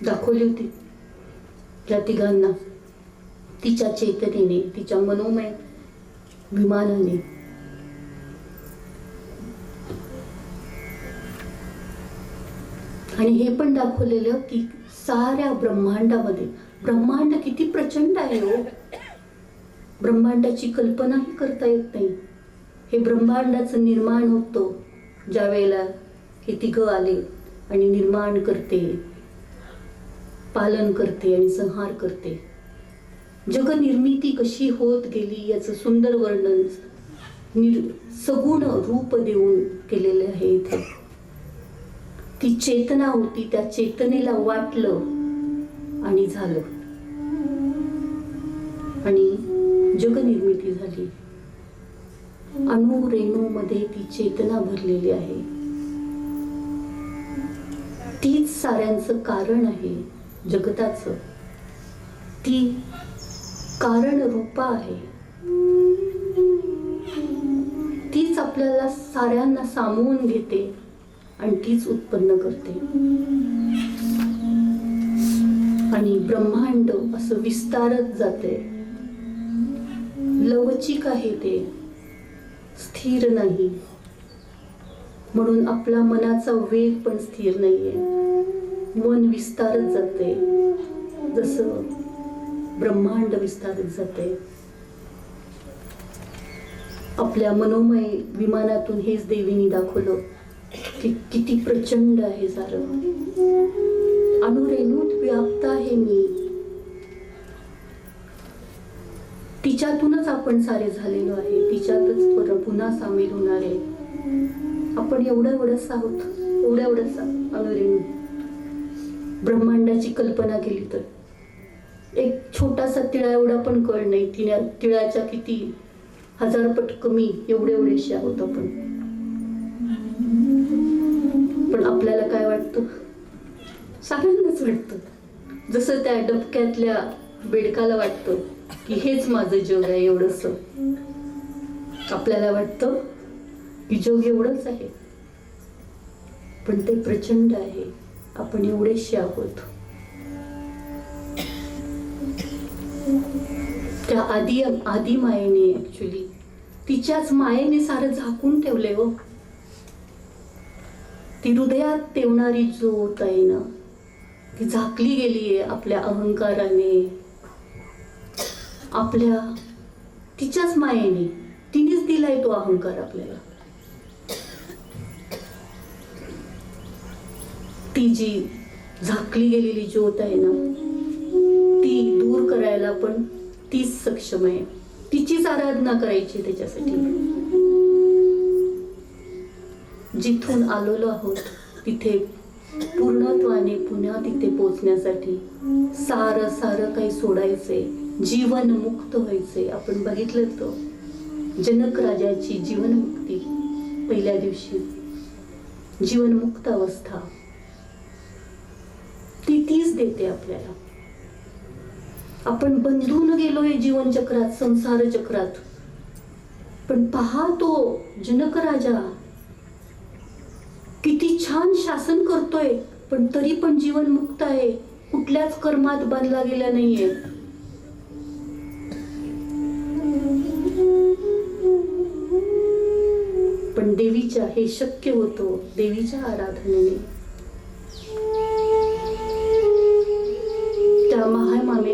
दाखवली होती त्या तिघांना, तिच्या चेतनेने, तिच्या मनोमय विमानाने. आणि हे पण दाखवलेलं की साऱ्या ब्रह्मांडामध्ये, ब्रह्मांड किती प्रचंड आहे हो, ब्रह्मांडाची कल्पनाही करता येत नाही. हे ब्रह्मांडाचं निर्माण होतं ज्या वेळेला हे तिघं आले, आणि निर्माण करते, पालन करते आणि संहार करते. जगनिर्मिती कशी होत गेली याचं सुंदर वर्णन सगुण रूप देऊन केलेले आहे इथे. ती चेतना होती, त्या चेतनेला वाटलं आणि झालं, आणि जगनिर्मिती झाली. अणु रेणू मध्ये ती चेतना भरलेली आहे. तीच साऱ्यांचं कारण आहे जगताचं. ती कारण रूपा आहे. तीच आपल्याला साऱ्यांना सामावून घेते आणि तीच उत्पन्न करते. आणि ब्रह्मांड असं विस्तारत जाते. लवचिक आहे ते, स्थिर नाही. म्हणून आपला मनाचा वेग पण स्थिर नाहीये. मन विस्तारत जाते जसं ब्रह्मांड विस्तारत जाते. आपल्या मनोमय विमानातून हेच देवीने दाखवलं की किती प्रचंड आहे सारं. अणुरेणूत व्याप्त आहे मी. तिच्यातूनच आपण सारे झालेलो आहे, तिच्यातच पुन्हा सामील होणार आहे. आपण एवढंच आहोत, एवढंच अणुरेणू. ब्रह्मांडाची कल्पना केली तर एक छोटासा तिळा एवढा पण कळ नाही. तिळाच्या किती हजारपट कमी एवढेशे आहोत आपण. पण आपल्याला काय वाटतं, साऱ्यांनाच वाटतं. जसं त्या डबक्यातल्या बेडकाला वाटतं की हेच माझं जग आहे एवढंच. आपल्याला वाटतं की जग एवढंच आहे, पण ते प्रचंड आहे. आपण एवढेशे आहोत. त्या आदी मायेने ऍक्च्युली तिच्याच मायेने सारं झाकून ठेवले हो. ती हृदयात तेवणारी ज्योत आहे ना, ती झाकली गेलीये आपल्या अहंकाराने, आपल्या तिच्याच मायेने. तिने दिलाय तो अहंकार आपल्याला. ती जी झाकली गेलेली ज्योत आहे ना, ती दूर करायला पण तीच सक्षम आहे. तिचीच आराधना करायची त्याच्यासाठी. जिथून आलेलो आहोत तिथे पूर्णत्वाने पुन्हा तिथे पोचण्यासाठी सारं सारं काही सोडायचंय, जीवन मुक्त व्हायचंय. आपण बघितलं तो जनक राजाची जीवनमुक्ती पहिल्या दिवशी, जीवनमुक्त अवस्था ती तीच देते आपल्याला. आपण बंधून गेलोय जीवन चक्रात, संसार चक्रात. पण पहा तो जनक राजा किती छान शासन करतोय, पण तरी पण जीवन मुक्त आहे, कुठल्याच कर्मात बांधला गेला नाहीये. पण देवीच्या हे शक्य होतो देवीच्या आराधनेने. त्या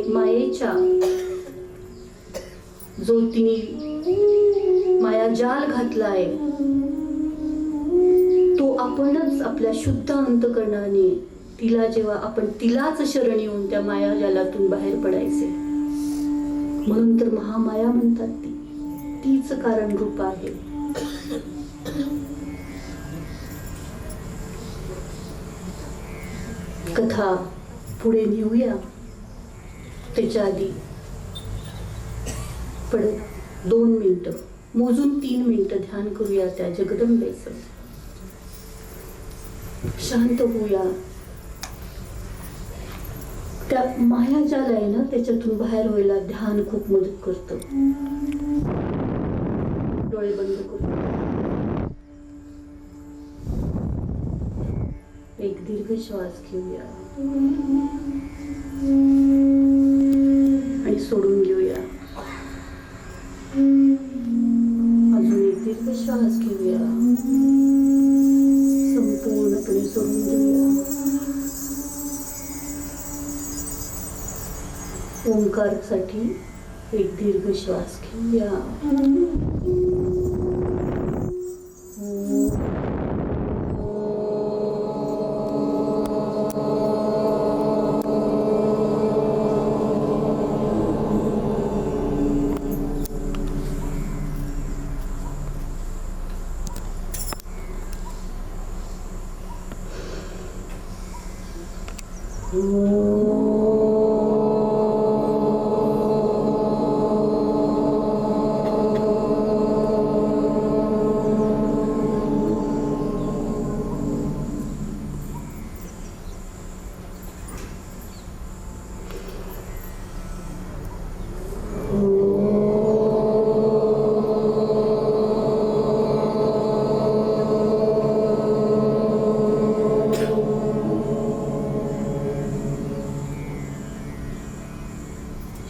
मायेच्या जो तिने मायाजाल घातलाय तो आपणच आपल्या शुद्ध अंतकरणाने तिला, जेव्हा आपण तिलाच शरण येऊन त्या मायाजालातून बाहेर पडायचे. म्हणून तर महामाया म्हणतात, तीच कारण रूप आहे. कथा पुढे नेऊया. त्याच्या आधी परत 2 मिनिटं मोजून 3 मिनिटं ध्यान करूया त्या जगदंबेचं. शांत होऊया. त्या मायाजाल आहे ना, त्याच्यातून बाहेर व्हायला ध्यान खूप मदत करतं. डोळे बंद करू. एक दीर्घ श्वास घेऊया आणि सोडून घेऊया. अजून एक दीर्घ श्वास घेऊया, संपूर्णपणे सोडून घेऊया. ओंकारसाठी एक दीर्घ श्वास घेऊया.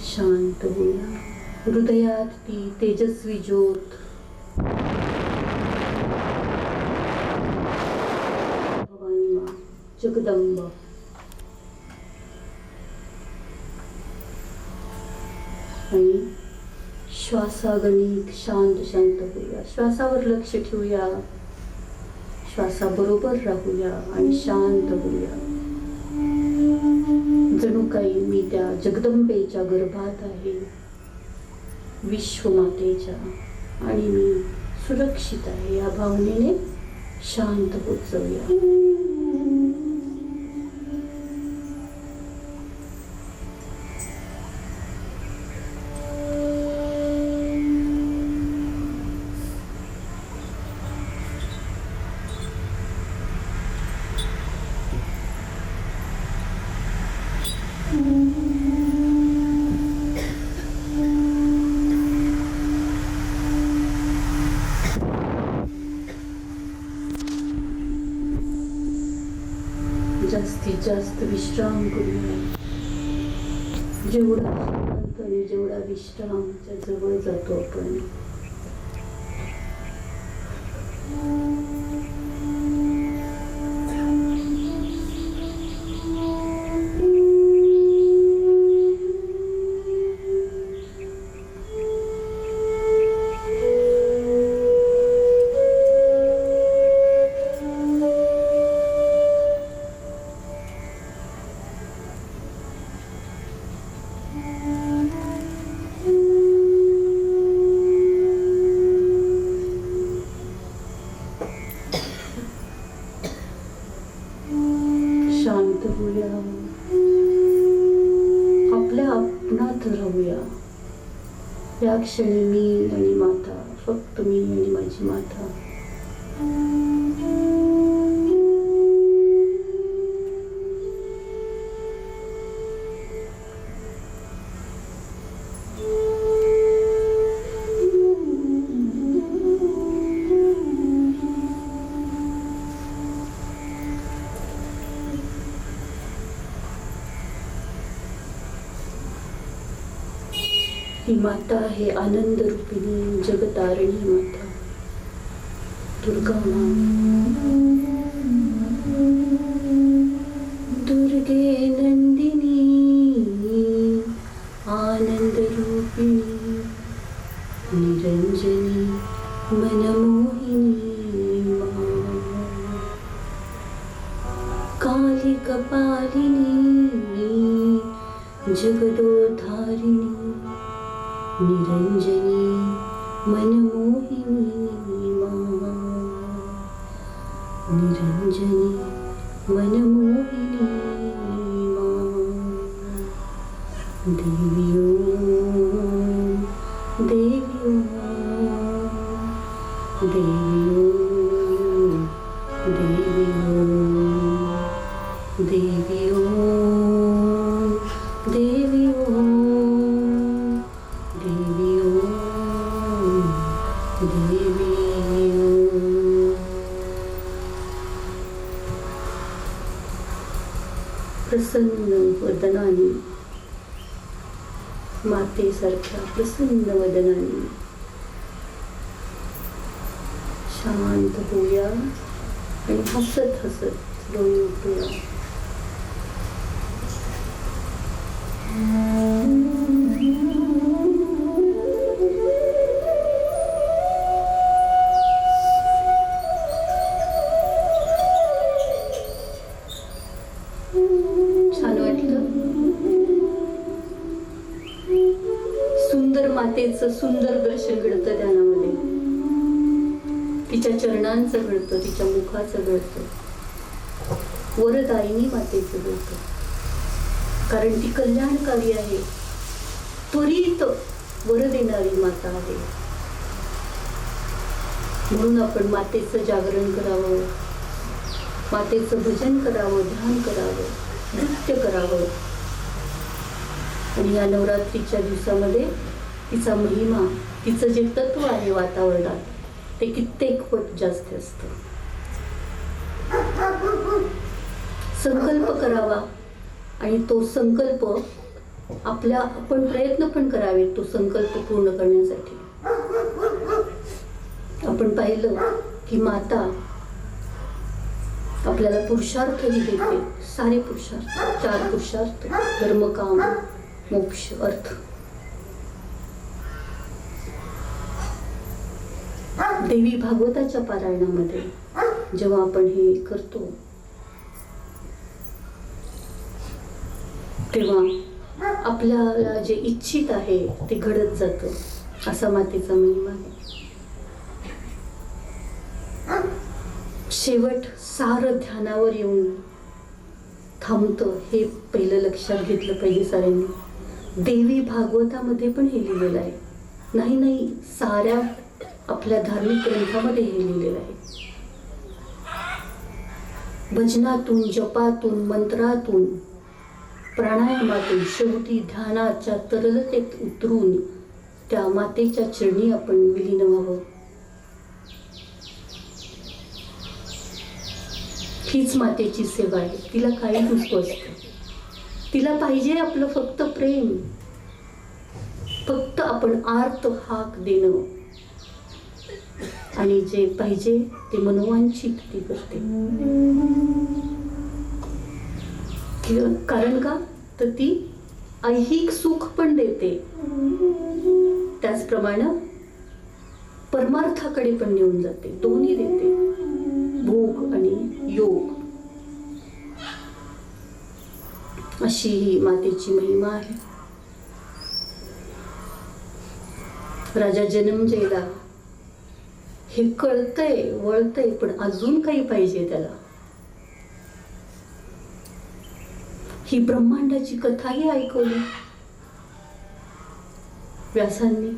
शांत होऊया. हृदयात ती तेजस्वी ज्योत भवानी माँ जगदंब आणि श्वासागणिक शांत शांत होऊया. श्वासावर लक्ष ठेवूया, श्वासाबरोबर राहूया आणि शांत होऊया. जणू काही मी त्या जगदंबेच्या गर्भात आहे, विश्वमातेच्या, आणि मी सुरक्षित आहे या भावनेने शांत होत जाऊया. जास्तीत जास्त विश्राम करूया. जेवढा शांत आणि जेवढा विश्रामच्या जवळ जातो आपण, राहूया, आपल्या आपणात राहूया. या क्षणी मी आणि माता, फक्त मी आणि माझी माता. ही माता आहे आनंद रूपिणी जगतारिणी माता दुर्गा माँ. दुर्गे नंदिनी आनंद रूपिणी निरंजनी मनमोहिनी माँ. काली कपालिनी जगदोधारिणी निरंजनी मनमोहिनी माँ. निरंजनी मनमोहिनी माँ. देवी ओम, देवी ओम, देवी ओम, देवी ओम, देवी ओम, देवी ओम, देवी ओम, देवी ओम. प्रसन्न वदनाने, मातेसारख्या प्रसन्न वदनाने शांत होऊया आणि हसत हसत डोळे उठूया. छान वाटलं. सुंदर मातेचं सुंदर दर्शन घडतं ध्यानामध्ये. तिच्या चरणांचं घडतं, तिच्या मुखाचं घडतं, वरदायिनी मातेचं घडतं. कारण ती कल्याणकारी आहे, त्वरित वर देणारी माता आहे. म्हणून आपण मातेचं जागरण करावं, मातेचं भजन करावं, ध्यान करावं, नृत्य करावं. आणि या नवरात्रीच्या दिवसामध्ये तिचा महिमा, तिचं जे तत्व आहे वातावरणात, ते कित्येक पट जास्त असतं. संकल्प करावा आणि तो संकल्प आपण प्रयत्न पण करावे तो संकल्प पूर्ण करण्यासाठी. आपण पाहिलं की माता आपल्याला पुरुषार्थही देते, सारे पुरुषार्थ, 4 पुरुषार्थ, धर्म, काम, मोक्ष, अर्थ. देवी भागवताच्या पारायणामध्ये जेव्हा आपण हे करतो तेव्हा आपल्याला जे इच्छित आहे ते घडत जातं, असा मातेचा महिमा आहे. शेवट सार ध्यानावर येऊन थांबतं, हे पहिलं लक्षात घेतलं पाहिजे साऱ्यांनी. देवी भागवतामध्ये पण हे लिहिलेलं आहे. नाही, साऱ्या आपल्या धार्मिक ग्रंथामध्ये हे लिहिलेलं आहे. भजनातून, जपातून, मंत्रातून, प्राणायामातून शेवटी ध्यानाच्या तरलतेत उतरून त्या मातेच्या चरणी आपण विलीन व्हावं. हीच मातेची सेवा आहे. तिला काही नको असतं. तिला पाहिजे आपलं फक्त प्रेम, फक्त आपण आर्त हाक देणं, आणि जे पाहिजे ते मनोवांछित ती करते. कारण का तर ती ऐहिक सुख पण देते, त्याचप्रमाणे परमार्थाकडे पण नेऊन जाते, दोन्ही देते, भोग आणि योग. अशी ही मातेची महिमा आहे. राजा जनमेजयला हे कळतंय, वळतंय, पण अजून काही पाहिजे त्याला. ही ब्रह्मांडाची कथाही ऐकवली व्यासांनी.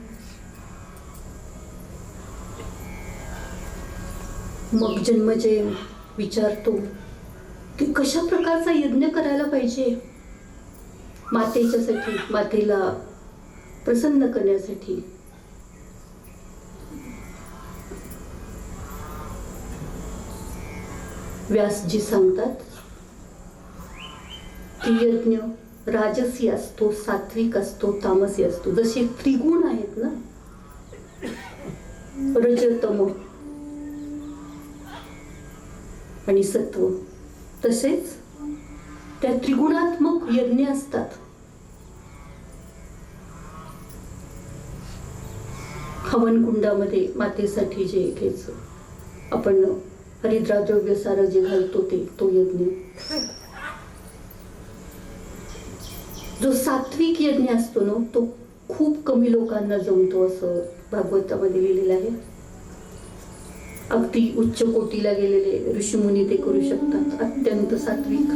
मग जन्मजय विचारतो की कशा प्रकारचा यज्ञ करायला पाहिजे मातेच्यासाठी, मातेला प्रसन्न करण्यासाठी. व्यासजी सांगतात की यज्ञ राजसी असतो, सात्विक असतो, तामसी असतो. जसे त्रिगुण आहेत ना, रज, तम आणि सत्व, तसेच त्या त्रिगुणात्मक यज्ञ असतात. हवनकुंडामध्ये मातेसाठी जे घ्यायचं आपण हरिद्रा द्रव्य सारं जे घालतो तो यज्ञ. जो सात्विक यज्ञ असतो ना, तो खूप कमी लोकांना जमतो असं भागवतामध्ये लिहिलेलं आहे. अगदी उच्च कोटीला गेलेले ऋषीमुनी ते करू शकतात, अत्यंत सात्विक.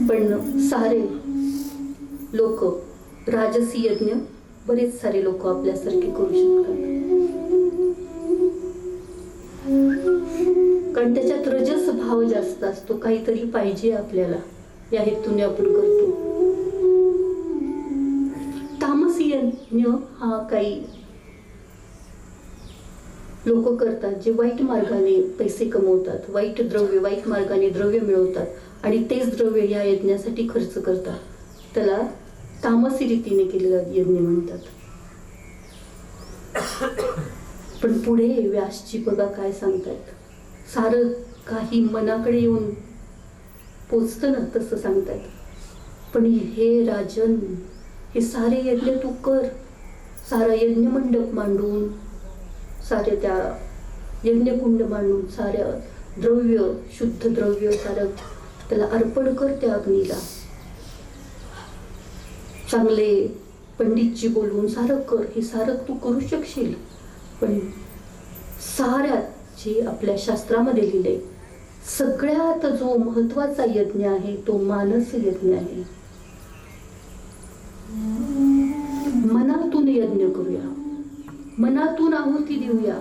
पण सारे लोक राजसी यज्ञ बरेच सारे लोक आपल्यासारखे करू शकतात, कारण त्याच्यात रजस भाव जास्त असतो. काहीतरी पाहिजे आपल्याला, या हेतूने आपण करतो. तामसी यज्ञ हा काही लोक करतात जे वाईट मार्गाने पैसे कमवतात, वाईट मार्गाने द्रव्य मिळवतात आणि तेच द्रव्य या यज्ञासाठी खर्च करतात. त्याला तामसी रीतीने केलेला यज्ञ म्हणतात. पण पुढे व्यासजी बघा काय सांगतात. सारं काही मनाकडे येऊन पोचतं ना, तसं सांगतात. पण हे राजन, हे सारे यज्ञ तू कर. सारा यज्ञ मंडप मांडून, सारे त्या यज्ञकुंड मांडून, साऱ्या द्रव्य, शुद्ध द्रव्य सारं त्याला अर्पण कर त्या अग्नीला. चांगले पंडितजी बोलवून सारं कर. हे सारं तू करू शकशील. पण साऱ्यात जे आपल्या शास्त्रामध्ये लिहिलंय, सगळ्यात जो महत्वाचा यज्ञ आहे तो मानस यज्ञ आहे. मनातून यज्ञ करूया, मनातून आहुती देऊया.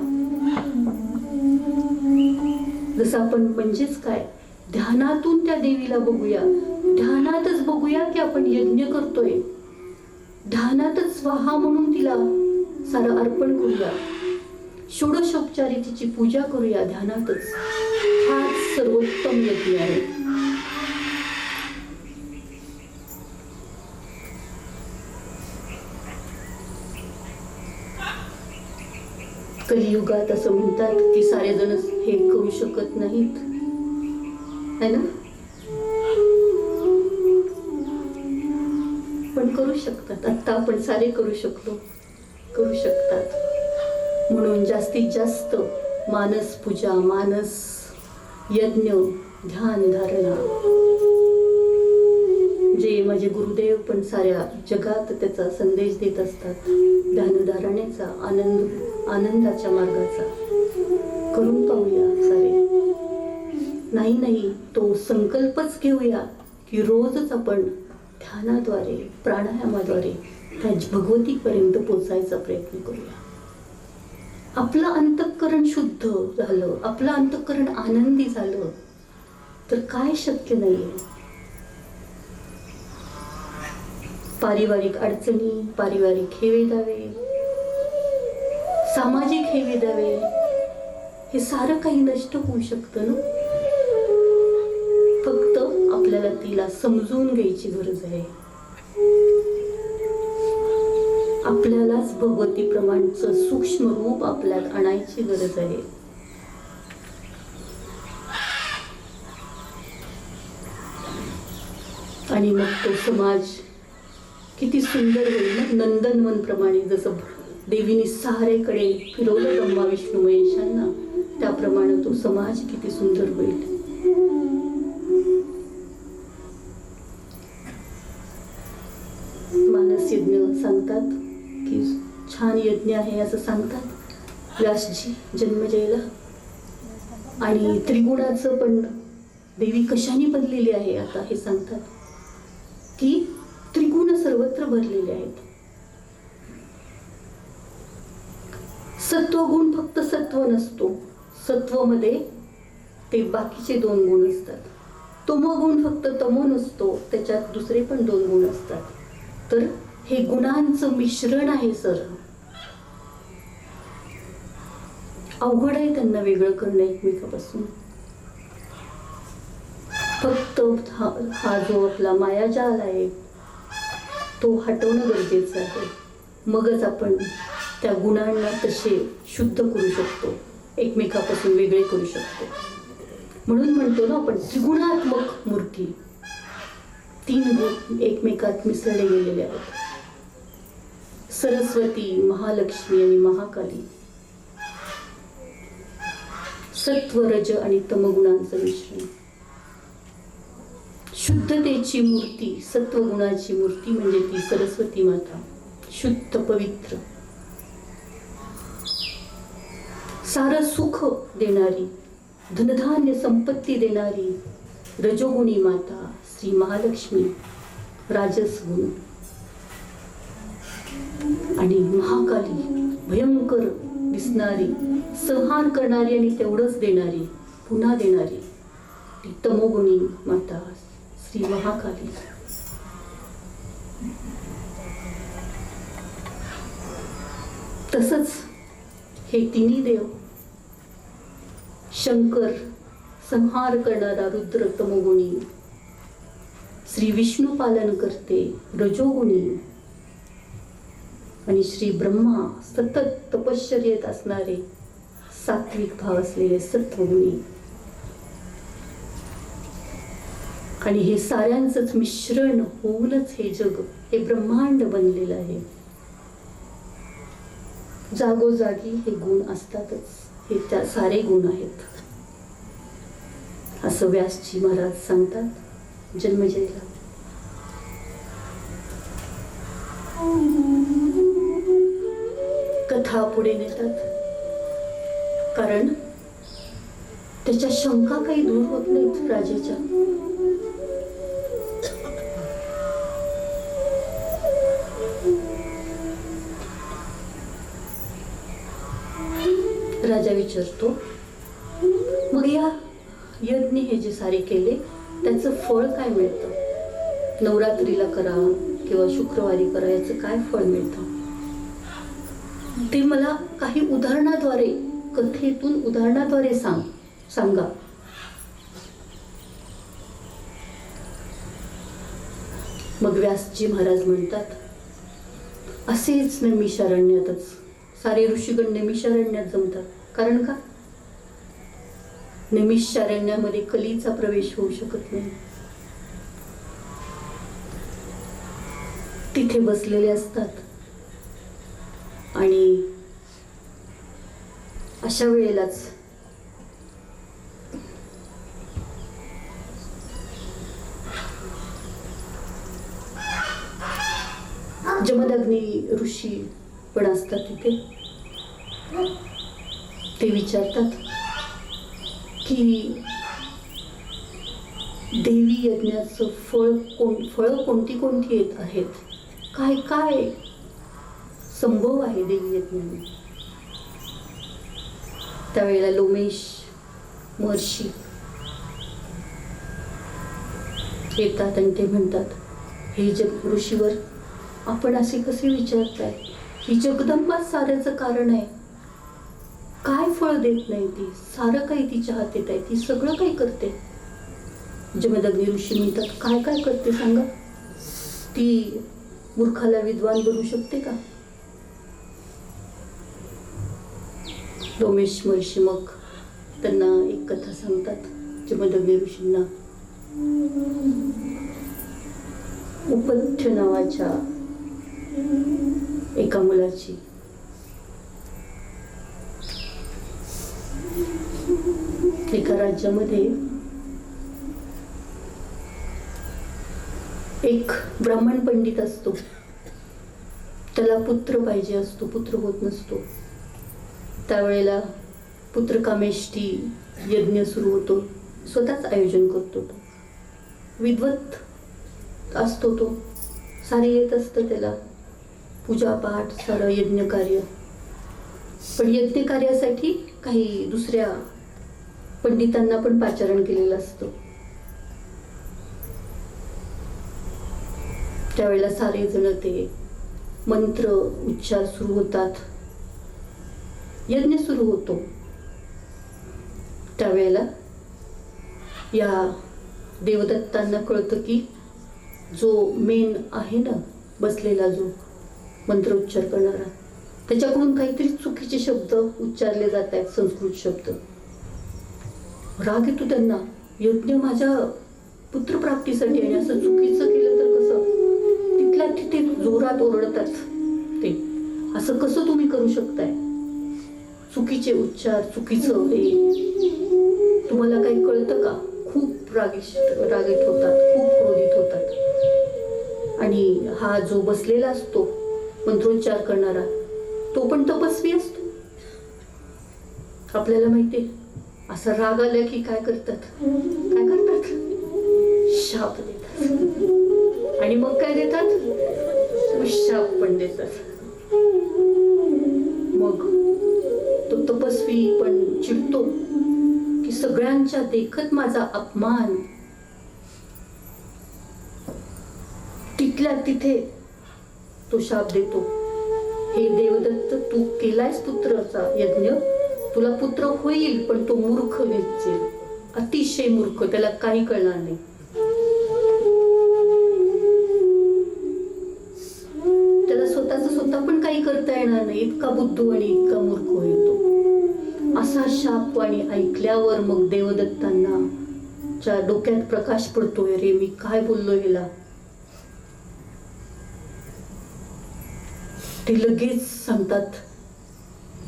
जसं आपण म्हणजेच काय, ध्यानातून त्या देवीला बघूया. ध्यानातच बघूया की आपण यज्ञ करतोय. ध्यानातच स्वाहा म्हणून तिला सारं अर्पण करूया. षोडशोपचारी तिची पूजा करूया ध्यानातच. हाच सर्वोत्तम यज्ञ आहे. कलियुगात असं म्हणतात की सारे जण हे करू शकत नाहीत, है ना? पण करू शकतात. आता आपण सारे करू शकतात. म्हणून जास्तीत जास्त मानस पूजा, मानस यज्ञ, ध्यान धारणा, जे माझे गुरुदेव पण साऱ्या जगात त्याचा संदेश देत असतात, ध्यानधारणेचा, आनंदाच्या मार्गाचा करून पाहूया सारे. नाही तो संकल्पच घेऊया की रोजच आपण ध्यानाद्वारे, प्राणायामाद्वारे त्या भगवतीपर्यंत पोचायचा प्रयत्न करूया. आपलं अंतःकरण शुद्ध झालं, आपलं अंतःकरण आनंदी झालं तर काय शक्य नाहीये. पारिवारिक अडचणी, पारिवारिक हेवेदावे, सामाजिक हेवेदावे, हे सारं काही नष्ट होऊ शकतं ना. फक्त आपल्याला तिला समजून घ्यायची गरज आहे. आपल्यालाच भगवती प्रमाणचं सूक्ष्म रूप आपल्यात आणायची गरज आहे. आणि मग तो समाज किती सुंदर होईल ना. नंदनवन प्रमाणे जसं देवीने सारेकडे फिरवलं ब्रह्मा विष्णू महेशांना, त्याप्रमाणे तो समाज किती सुंदर होईल. मानस यज्ञ सांगतात की छान यज्ञ आहे असं सांगतात व्यासजी जन्मजयला. आणि त्रिगुणाचं पण देवी कशाने बनलेली आहे आता हे सांगतात की त्रिगुण सर्वत्र भरलेले आहेत. सत्वगुण फक्त सत्व नसतो, सत्वमध्ये ते बाकीचे 2 गुण असतात. तमोगुण फक्त तमो नसतो, त्याच्यात दुसरे पण 2 गुण असतात. तर हे गुणांचं मिश्रण आहे सर. अवघड आहे त्यांना वेगळं करणं एकमेकापासून. फक्त हा जो आपला मायाजाल आहे तो हटवणं गरजेचं आहे. मगच आपण त्या गुणांना तसे शुद्ध करू शकतो, एकमेकापासून वेगळे करू शकतो. म्हणून म्हणतो ना आपण त्रिगुणात्मक मूर्ती. 3 गुण एकमेकात मिसळले गेलेले आहेत. सरस्वती, महालक्ष्मी आणि महाकाली. सत्व, रज आणि तमगुणांचं मिश्रण. शुद्धतेची मूर्ती, सत्वगुणाची मूर्ती म्हणजे ती सरस्वती माता. शुद्ध, पवित्र, सारं सुख देणारी, धनधान्य संपत्ती देणारी रजोगुणी माता श्री महालक्ष्मी. राजस गुण. आणि महाकाली भयंकर दिसणारी, संहार करणारी आणि तेवढंच देणारी, पुन्हा देणारी ती तमोगुणी माता श्री महाकाली. तसंच हे तिन्ही देव, शंकर संहार करणारा रुद्र तमोगुणी, श्री विष्णू पालन करते रजोगुणी, आणि श्री ब्रह्मा सतत तपश्चर्येत असणारे सात्विक भाव असलेले सत्वगुणी. आणि हे साऱ्यांचंच मिश्रण होऊनच हे जग, हे ब्रह्मांड बनलेलं आहे. जागोजागी हे गुण असतातच, हे त्या सारे गुण आहेत असं व्यासजी महाराज सांगतात जन्मजयला. कथा पुढे नेतात, कारण त्याच्या शंका काही दूर होत नाहीत राजाच्या. राजा विचारतो, मग या यज्ञ हे जे सारे केले त्याचं फळ काय मिळतं? नवरात्रीला करा किंवा शुक्रवारी करा, याचं काय फळ मिळतं? ते मला काही उदाहरणाद्वारे, कथेतून उदाहरणाद्वारे सांगा. मग व्यासजी महाराज म्हणतात, असेच नैमिषारण्यातच सारे ऋषीगण नैमिषारण्यात जमतात. कारण का? नैमिषारण्यामध्ये कलीचा प्रवेश होऊ शकत नाही. तिथे बसलेले असतात आणि अशा वेळेलाच जमदग्नी ऋषी पण असतात तिथे. ते विचारतात की देवी यज्ञाचं फळं कोणती कोणती येत आहेत, काय काय संभव आहे देवी यज्ञाने. त्यावेळेला लोमेश महर्षी येतात आणि ते म्हणतात, हे ऋषीवर आपण असे कसे विचारताय? ही जगदंबाच साऱ्याचं कारण आहे. काय फळ देत नाही ती? सारं काही तिच्या हातात आहे, ती सगळं काही करते. जमदग्नी ऋषी म्हणतात, काय काय करते सांगा? ती मूर्खाला विद्वान बनवू शकते का? लोमेश महर्षी मग त्यांना एक कथा सांगतात जमदग्नी ऋषींना. उपथ्य नावाच्या एका मुलाची एका राज्यामध्ये एक ब्राह्मण पंडित असतो. त्याला पुत्र पाहिजे असतो, पुत्र होत नसतो. त्यावेळेला पुत्रकामेष्टी यज्ञ सुरू होतो. स्वतःच आयोजन करतो. तो विद्वत असतो, तो सारे येत असतं त्याला, पूजापाठ सारं यज्ञकार्य. पण यज्ञकार्यासाठी काही दुसऱ्या पंडितांना पण पाचारण केलेलं असतं. त्यावेळेला सारे जण ते मंत्र उच्चार सुरू होतात, यज्ञ सुरू होतो. त्यावेळेला या देवदत्तांना कळतं की जो मेन आहे ना बसलेला, जो मंत्र उच्चार करणारा, त्याच्याकडून काहीतरी चुकीचे शब्द उच्चारले जात आहेत, संस्कृत शब्द. राग येतो त्यांना, यज्ञ माझ्या पुत्रप्राप्तीसाठी आणि असं चुकीचं केलं तर कसं. तिथल्या तिथे जोरात ओरडतात ते, असं कसं तुम्ही करू शकताय, चुकीचे उच्चार, चुकीचं हे, तुम्हाला काही कळतं का. खूप रागीट होतात, खूप क्रोधित होतात. आणि हा जो बसलेला असतो मंत्रोच्चार करणारा, तो पण तपस्वी असतो. आपल्याला माहितीये, असा राग आला की काय करतात, शाप देतात. आणि मग काय देतात, शाप पण देतात. मग तो तपस्वी पण चिडतो की सगळ्यांच्या देखत माझा अपमान. तिथल्या तिथे तो शाप देतो, हे देवदत्त, तू केलायस पुत्राचा यज्ञ, तुला पुत्र होईल, पण तो मूर्ख निघेल, अतिशय मूर्ख, त्याला काही कळणार नाही. त्याला स्वतः पण काही करता येणार नाही, इतका बुद्धू आणि इतका मूर्ख होईल तो. असा शापवाणी ऐकल्यावर मग देवदत्तांना च्या डोक्यात प्रकाश पडतोय, रे मी काय बोललो ह्याला. ते लगेच सांगतात,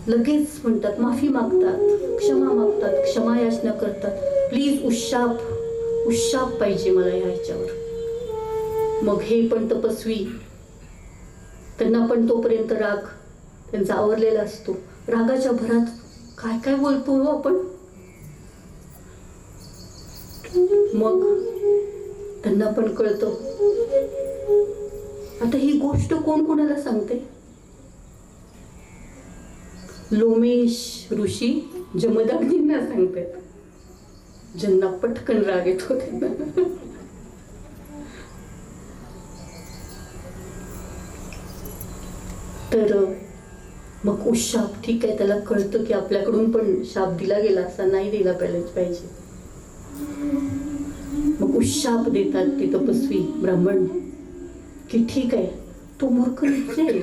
लगेच म्हणतात, माफी मागतात, क्षमा मागतात, क्षमा याचना करतात, प्लीज उशाप पाहिजे मला ह्याच्यावर. मग हे पण तपस्वी, त्यांना पण तोपर्यंत राग त्यांचा आवरलेला असतो. रागाच्या भरात काय काय बोलतो आपण. मग त्यांना पण कळतं, आता ही गोष्ट कोण कोणाला सांगते. लोमेश ऋषी जमदग्नींना सांगतात, ज्यांना पटकन राग येतो त्यांना. तर मग उशाप, ठीक आहे, त्याला कळतं की आपल्याकडून पण शाप दिला गेला, असा नाही दिला पाहिजे. मग उशाप देतात ते तपस्वी ब्राह्मण की ठीक आहे, तो मूर्ख नसेल,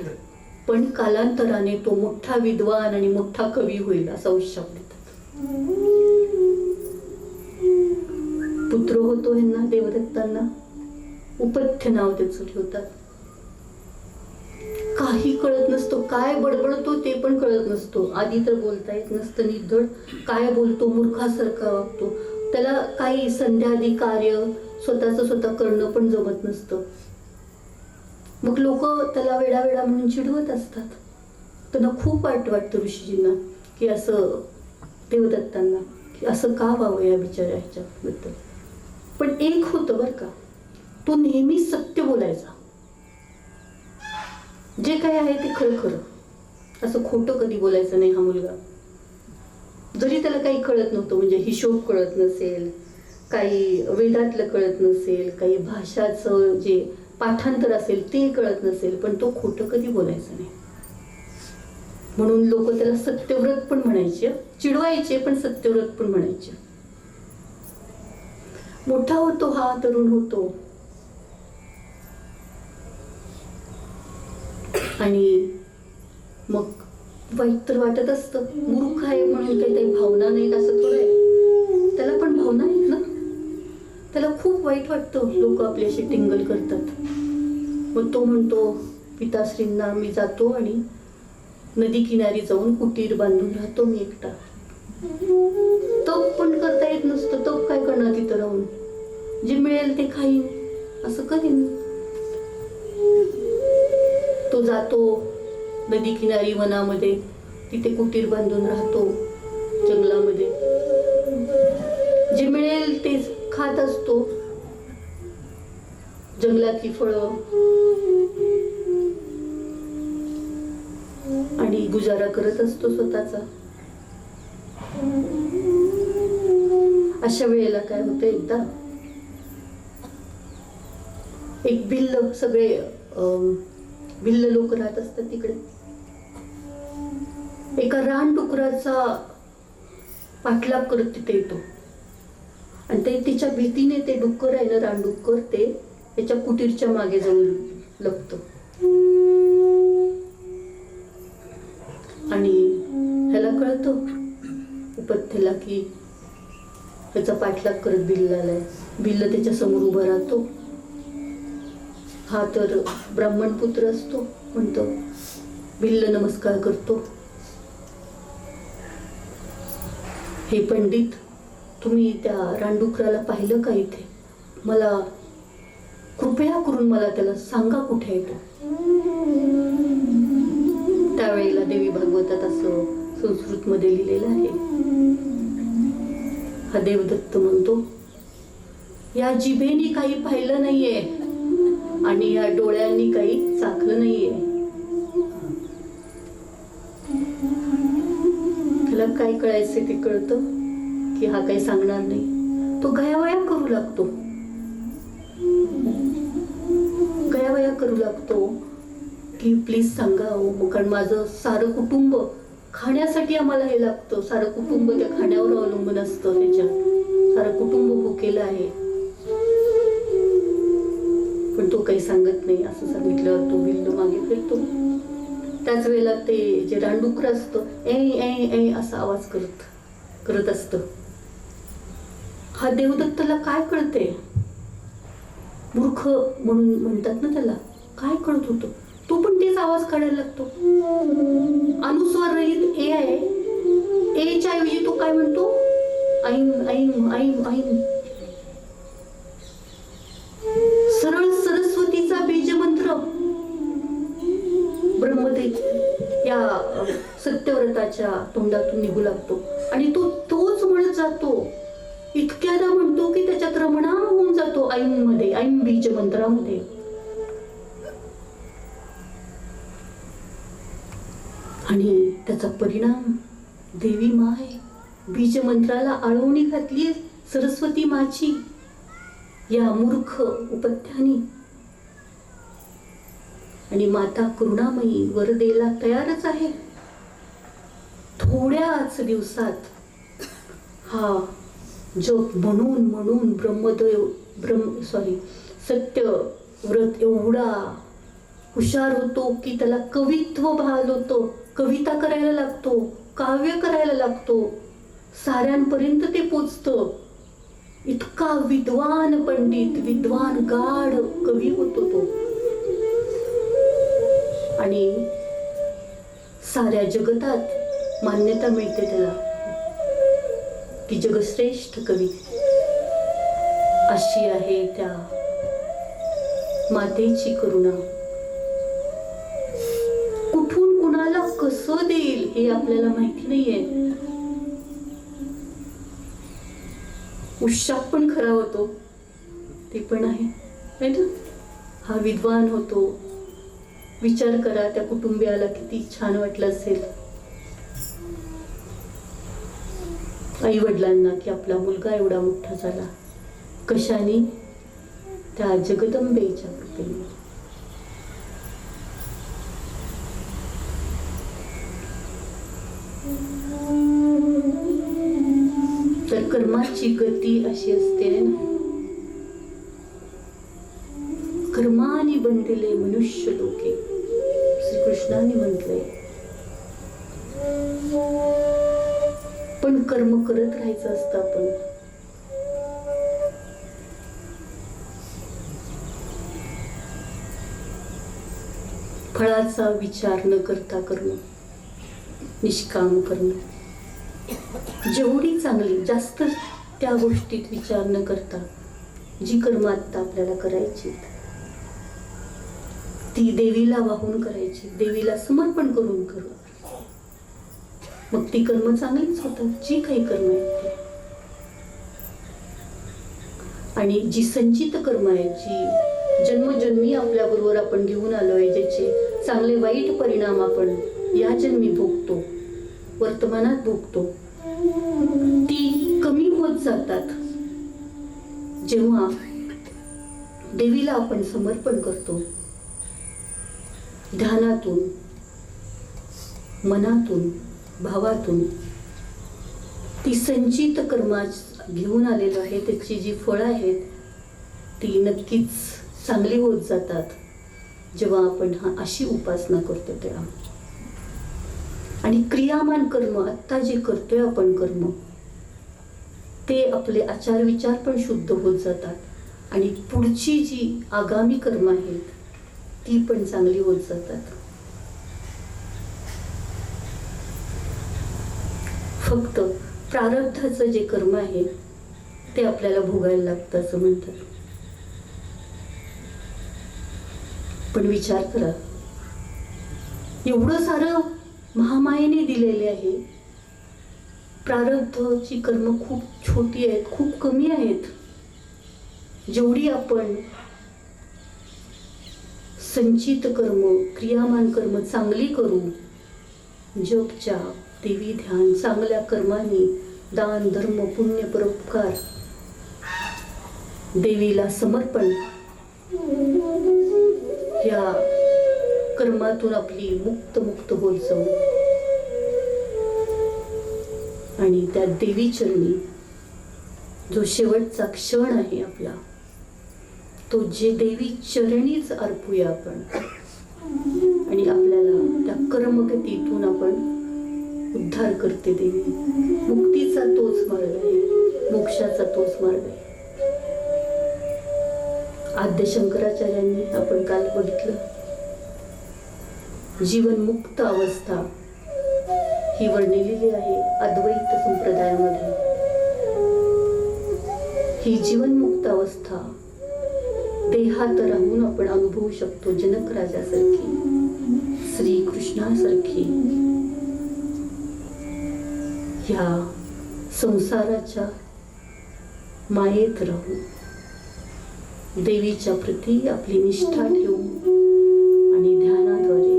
पण कालांतराने तो मोठा विद्वान आणि मोठा कवी होईल, असा उशाप देतात. पुत्र होतो ह्यांना, देवदत्तांना. उपथ्य नाव त्याचं ठेवतात. काही कळत नसतो, काय बडबडतो ते पण कळत नसतो. आधी तर बोलता येत नसतं निधड, काय बोलतो, मूर्खासारखा वागतो. त्याला काही संध्यादी कार्य स्वतः करणं पण जमत नसतं. मग लोक त्याला वेडा म्हणून चिडवत असतात. त्यांना खूप वाटतं ऋषीजींना की असं, देवदत्तांना की असं का व्हावं या बिचाऱ्या ह्याच्याबद्दल. पण एक होतं बरं का, तो नेहमी सत्य बोलायचा. जे काय आहे ते खरं, असं खोटं कधी बोलायचं नाही हा मुलगा. जरी त्याला काही कळत नव्हतं, म्हणजे हिशोब कळत नसेल, काही वेदातलं कळत नसेल, काही भाषाचं जे पाठांतर असेल ते कळत नसेल, पण तो खोटं कधी बोलायचं नाही. म्हणून लोक त्याला सत्यव्रत पण म्हणायचे, चिडवायचे पण सत्यव्रत पण म्हणायचे. मोठा होतो हा, तरुण होतो, आणि मग वाईट तर वाटत असतं. मूर्ख आहे म्हणून काही भावना नाहीत असं थोडं आहे, त्याला पण भावना आहेत ना. त्याला खूप वाईट वाटतं, लोक आपल्याशी टिंगल करतात. मग तो म्हणतो पिताश्रींना, मी जातो आणि नदी किनारी जाऊन कुटीर बांधून राहतो मी एकटा. तप पण करता येत नसतं, तप काय करणार तिथं राहून, जे मिळेल ते खाईन, असं करीन. तो जातो नदी किनारी वनामध्ये, तिथे कुटीर बांधून राहतो जंगलामध्ये. जे मिळेल ते खात असतो, जंगलातली फळं, आणि गुजारा करत असतो स्वतःचा. अशा वेळेला काय होतं, एकदा एक भिल्ल, सगळे भिल्ल लोक राहत असतात तिकडे, एका रानडुकराचा पाठलाग करत तिथे येतो आणि ते तिच्या भीतीने ते डुक्कर आहे ना, रानडुक्कर, ते त्याच्या कुटीरच्या मागे जाऊन लपतं आणि ह्याला कळतं उपथ्याला की त्याचा पाठलाग करत भिल्ल आलाय. भिल्ल त्याच्या समोर उभा राहतो. हा तर ब्राह्मण पुत्र असतो. म्हणतो, भिल्ल नमस्कार करतो, हे पंडित, तुम्ही त्या रानडुकराला पाहिलं का इथे? मला कृपया करून मला त्याला सांगा कुठे आहे तो. त्यावेळेला देवी भागवतात असं संस्कृत मध्ये लिहिलेलं आहे. हा देवदत्त म्हणतो, या जिभेनी काही पाहिलं नाहीये आणि या डोळ्यांनी काही चाखलं नाहीये. त्याला काय कळायचं ते कळतं की हा काही सांगणार नाही. तो गयावया करू लागतो, गयावया करू लागतो की प्लीज सांगा हो, कारण माझं सारं कुटुंब खाण्यासाठी आम्हाला हे लागतं. सारं कुटुंब त्या खाण्यावर अवलंबून असतं. त्याच्या सारं कुटुंब भुकेलं आहे. पण तो काही सांगत नाही. असं सांगितल्यावर तो भिल्ल मागे फिरतो. त्याच वेळेला ते जे रानडुकर असतं, ए ए ए असा आवाज करत असतं. हा देवदत्ताला काय कळते? मूर्ख म्हणून म्हणतात ना त्याला. काय कळत होतं? तो पण तेच आवाज काढायला लागतो. अनुस्वार रहित ए आहे. एच्या ऐवजी तो काय म्हणतो? ऐम ऐम ऐम ऐम. सरळ सरस्वतीचा बीजमंत्र ब्रह्मदेव या सत्यव्रताच्या तोंडातून निघू लागतो आणि तो तोच म्हणत जातो. इतक्यादा म्हणतो की त्याच्यात रमणा होऊन जातो ऐम मध्ये, ऐम बीज मंत्रामध्ये. आणि त्याचा परिणाम देवी माय बीज मंत्राला आळवणी घातली सरस्वती माची या मूर्ख उपथ्यानी. आणि माता करुणामयी वर द्यायला तयारच आहे. थोड्याच दिवसात हा जप म्हणून म्हणून सत्यव्रत एवढा हुशार होतो की त्याला कवित्व बहाल होतो. कविता करायला लागतो, काव्य करायला लागतो, साऱ्यांपर्यंत ते पोचतं. इतका विद्वान पंडित, विद्वान गाढ कवी होतो तो. आणि साऱ्या जगतात मान्यता मिळते त्याला की जगश्रेष्ठ कवी. अशी आहे त्या मातेची करुणा. कुठून कुणाला कसं देईल हे आपल्याला माहिती नाहीये. उशाप पण खरा होतो, ते पण आहे नाही ना. हा विद्वान होतो. विचार करा त्या कुटुंबियाला किती छान वाटलं असेल, आई वडिलांना, की आपला मुलगा एवढा मोठा झाला. कशाने? त्या जगदंबेच्या कृपेने. तर कर्माची गती अशी असते ना. कर्माने बंदिले मनुष्य लोके, श्रीकृष्णाने म्हटलंय. पण कर्म करत राहायचं असतं आपण. फळाचा विचार न करता करणं, निष्काम करणं. जेवढी चांगली, जास्त त्या गोष्टीत विचार न करता जी कर्म आता आपल्याला करायची ती देवीला वाहून करायची, देवीला समर्पण करून करू. मग ती कर्म चांगलीच होतात, जी काही कर्म आहेत ती. आणि जी संचित कर्म आहे, जी जन्मजन्मी आपल्याबरोबर आपण घेऊन आलो आहे, ज्याचे चांगले वाईट परिणाम आपण या जन्मी भोगतो, वर्तमानात भोगतो, ती कमी होत जातात जेव्हा देवीला आपण समर्पण करतो. ध्यानातून, मनातून, भावातून ती संचित कर्मा घेऊन आलेलं आहे, त्याची जी फळं आहेत ती नक्कीच चांगली होत जातात जेव्हा आपण अशी उपासना करतो तेव्हा. आणि क्रियामान कर्म, आत्ता जे करतोय आपण कर्म, ते आपले आचार विचार पण शुद्ध होत जातात. आणि पुढची जी आगामी कर्म आहेत ती पण चांगली होत जातात. फक्त प्रारब्धाचं जे कर्म आहे ते आपल्याला भोगायला लागतं असं म्हणतात. पण विचार करा, एवढं सारं महामायेने दिलेले आहे, प्रारब्धची कर्म खूप छोटी आहेत, खूप कमी आहेत. जेवढी आपण संचित कर्म, क्रियामान कर्म चांगली करू, जप जाप, देवी ध्यान, चांगल्या कर्मांनी दान धर्म पुण्य परोपकार, देवीला समर्पण, या कर्मातून आपली मुक्त होत जाऊ आणि त्या देवी चरणी जो शेवटचा क्षण आहे आपला, तो जे देवी चरणीच अर्पूया आपण. आणि आपल्याला त्या कर्मगतीतून आपण उद्धार करते देवी. मुक्तीचा तोच मार्ग आहे, मोक्षाचा तोच मार्ग आहे. आद्य शंकराचार्यांनी आपण काल बघितलं, जीवनमुक्त अवस्था ही वर्णिलेली आहे अद्वैत संप्रदायामध्ये. ही जीवनमुक्त अवस्था देहात राहून आपण अनुभवू शकतो. जनक राजासारखी, श्रीकृष्णासारखी ह्या संसाराच्या मायेत राहून देवीच्या प्रती आपली निष्ठा ठेवून आणि ध्यानाद्वारे,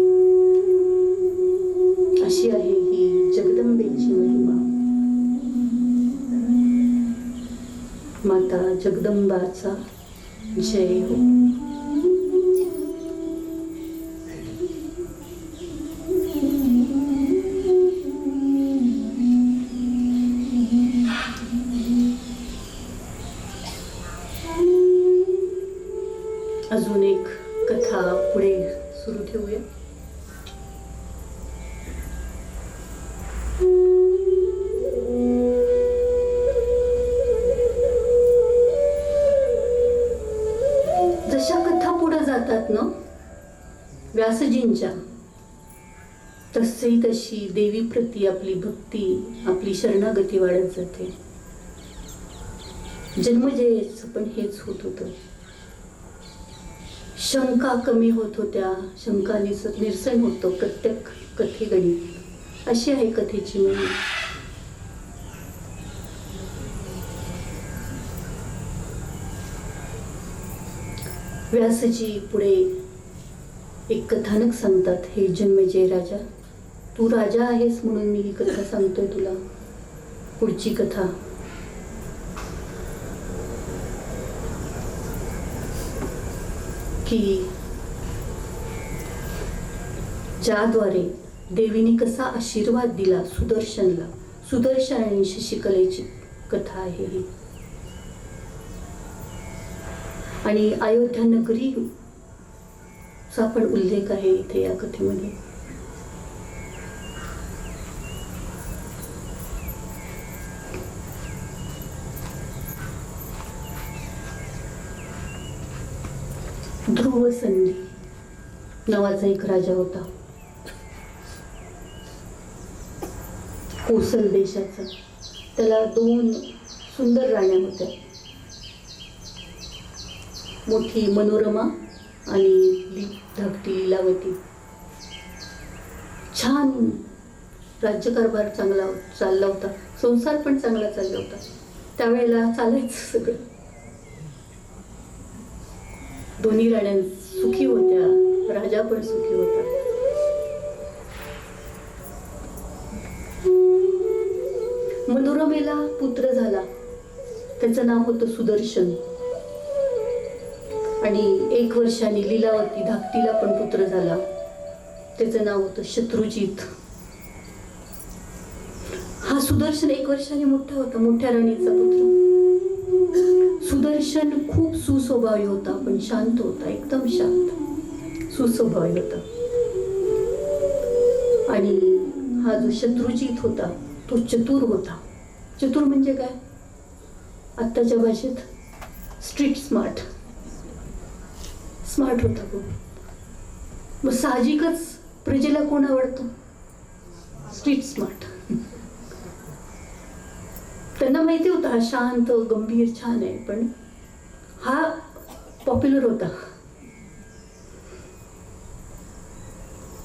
अशी आहे ही जगदंबेची महिमा. माता जगदंबाचा जय हो. अजून एक कथा पुढे सुरू ठेवूया. जशा कथा पुढे जातात ना व्यासजींच्या, तशी देवी प्रती आपली भक्ती, आपली शरणागती वाढत जाते. जन्मजयच पण हेच होत होतं. शंका कमी होत होत्या, शंका निरसन होतं प्रत्येक कथेगणी. अशी आहे कथेची महिमा. व्यासजी पुढे एक कथानक सांगतात. हे जन्मेजय राजा, तू राजा आहेस म्हणून मी ही कथा सांगतोय तुला. पुढची कथा. की ज्याद्वारे देवीने कसा आशीर्वाद दिला सुदर्शनला, सुदर्शन आणि शशिकलेची कथा आहे ही. आणि अयोध्या नगरीचा पण उल्लेख आहे इथे या कथेमध्ये. ध्रुव संधी नावाचा एक राजा होता, कोसल देशाचा. त्याला 2 सुंदर राण्या होत्या, मोठी मनोरमा आणि धाकटी लीलावती. छान राज्यकारभार चांगला चालला होता, संसार पण चांगला चालला होता. त्यावेळेला चालायचं सगळं. दोन्ही राण्या सुखी होत्या, राजा पण सुखी होता. मनोरमेला पुत्र झाला, त्याचं नाव होतं सुदर्शन. आणि 1 वर्षांनी लीलावती धाकटीला पण पुत्र झाला, त्याचं नाव होतं शत्रुजित. हा सुदर्शन 1 वर्षांनी मोठा होता, मोठ्या राणीचा पुत्र. सुदर्शन खूप सुस्वभावी होता, पण शांत होता, एकदम शांत सुस्वभावी होता. आणि हा जो शत्रुजित होता तो चतुर होता. चतुर म्हणजे काय? आत्ताच्या भाषेत स्ट्रीट स्मार्ट. स्मार्ट होता खूप. मग साहजिकच प्रजेला कोण आवडतं? Street smart. त्यांना माहिती होतं हा शांत गंभीर छान आहे, पण हा पॉप्युलर होता.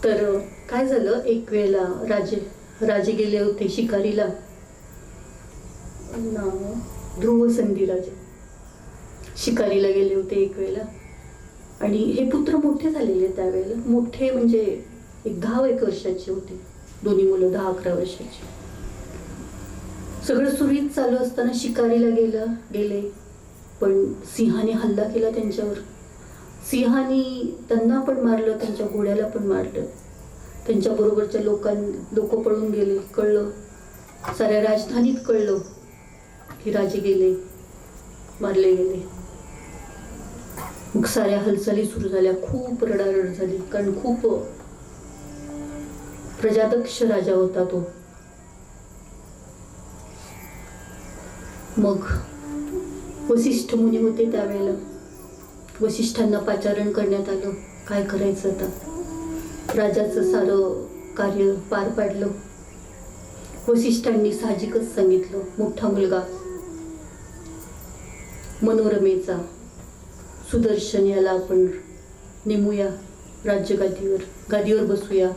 तर काय झालं, एक वेळेला राजे गेले होते शिकारीला. ध्रुव संधी राजे शिकारीला गेले होते एक वेळेला. आणि हे पुत्र मोठे झालेले त्यावेळेला. मोठे म्हणजे एक 10-1 वर्षाचे होते दोन्ही मुलं, 10-11 वर्षाची. सगळं सुरळीत चालू असताना शिकारीला गेले, पण सिंहाने हल्ला केला त्यांच्यावर. सिंहाने त्यांना पण मारलं, त्यांच्या घोड्याला पण मारलं. त्यांच्या बरोबरच्या लोक पळून गेले. कळलं, साऱ्या राजधानीत कळलं की राजे गेले, मारले गेले. मग साऱ्या हालचाली सुरू झाल्या, खूप रडारड झाली, कारण खूप प्रजादक्ष राजा होता तो. मग वसिष्ठ मुनी होते त्यावेळेला. वसिष्ठांना पाचारण करण्यात आलं, काय करायचं आता. राजाचं सारं कार्य पार पाडलं. वसिष्ठांनी साहजिकच सांगितलं, मोठा मुलगा मनोरमेचा सुदर्शन याला आपण नेमूया, गादीवर बसूया,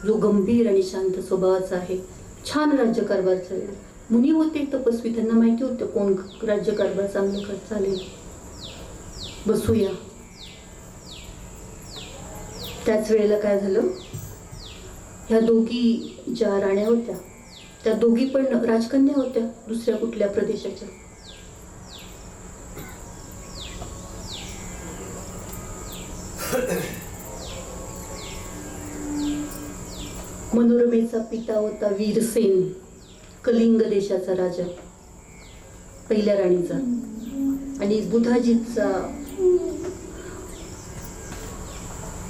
जो गंभीर आणि शांत स्वभावाचा आहे, छान राज्यकारभार चालेल. मुनी होते तपस्वी, त्यांना माहिती होतं कोण राज्यकारभार चांगलं चालेल, बसूया. त्याच वेळेला काय झालं, ह्या दोघी ज्या राण्या होत्या त्या दोघी पण राजकन्या होत्या दुसऱ्या कुठल्या प्रदेशाच्या. मनोरमेचा पिता होता वीरसेन, कलिंग देशाचा राजा, पहिल्या राणीचा. आणि बुधाजीतचा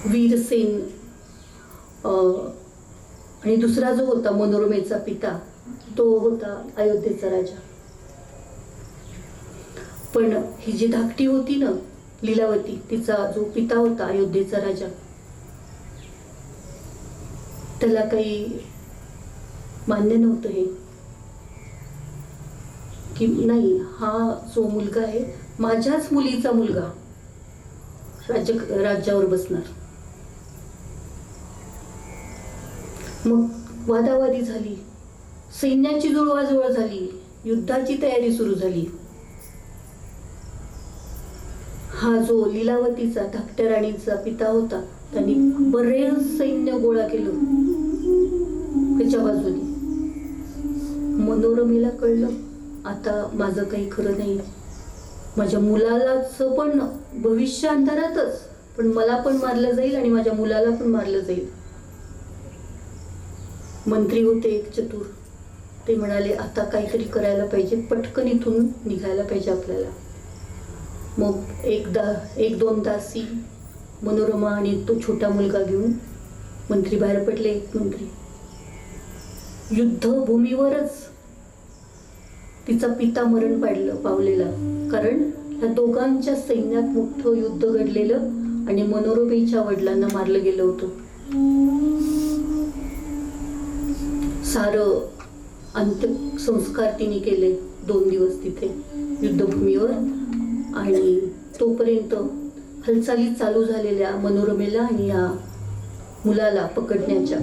वीरसेन आणि दुसरा जो होता मनोरमेचा पिता तो होता अयोध्येचा राजा. पण ही जी धाकटी होती ना लीलावती, तिचा जो पिता होता अयोध्येचा राजा, त्याला काही मान्य नव्हतं हे, की नाही हा जो मुलगा आहे माझ्याच मुलीचा मुलगा राज्यावर बसणार. मग वादावादी झाली, सैन्याची जुळवाजुळव झाली, युद्धाची तयारी सुरू झाली. हा जो लीलावतीचा धाकट्या राणीचा पिता होता त्यांनी बरेच सैन्य गोळा केलं त्याच्या बाजूने. मनोरमेला कळलं आता माझं काही खरं नाही, माझ्या मुलालाच पण भविष्य अंधारातच, पण मला पण मारलं जाईल आणि माझ्या मुलाला पण मारलं जाईल. मंत्री होते एक चतुर, ते म्हणाले आता काहीतरी करायला पाहिजे, पटकन इथून निघायला पाहिजे आपल्याला. मग एक दोन दासी, मनोरमा आणि तो छोटा मुलगा घेऊन मंत्री बाहेर पडले. एक मंत्री युद्धभूमीवरच तिचा पिता मरण पावलेला, कारण ह्या दोघांच्या सैन्यात मोठं युद्ध घडलेलं आणि मनोरमेच्या वडिलांना मारलं गेलं होतं. सारं अंत्यसंस्कार तिने केले 2 दिवस तिथे युद्धभूमीवर. आणि तोपर्यंत हालचाली चालू झालेल्या मनोरमेला आणि या मुलाला पकडण्याच्या,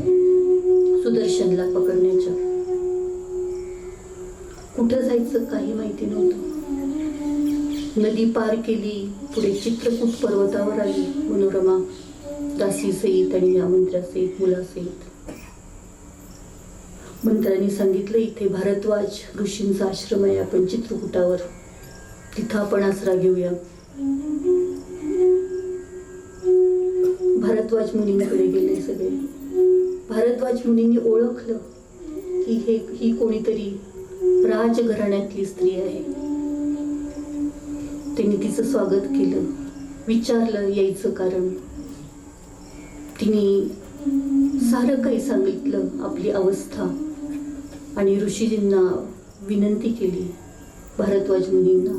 सुदर्शनला पकडण्याच्या. कुठं जायचं काही माहिती नव्हतं. नदी पार केली, पुढे चित्रकूट पर्वतावर आली मनोरमा, दासी सहित आणि या मंत्र्यासहित, मुलासहित. मंत्र्यांनी सांगितलं, इथे भारद्वाज ऋषींचा आश्रम आहे, आपण चित्रकूटावर, तिथं आपण आसरा घेऊया. भारद्वाज मुनींकडे गेले सगळे. भारद्वाज मुनींनी ओळखलं की ही कोणीतरी राजघराण्यातली स्त्री आहे. त्यांनी तिचं स्वागत केलं, विचारलं यायचं कारण. तिने सारं काही सांगितलं, आपली अवस्था, आणि ऋषीजींना विनंती केली, भारद्वाज मुनींना,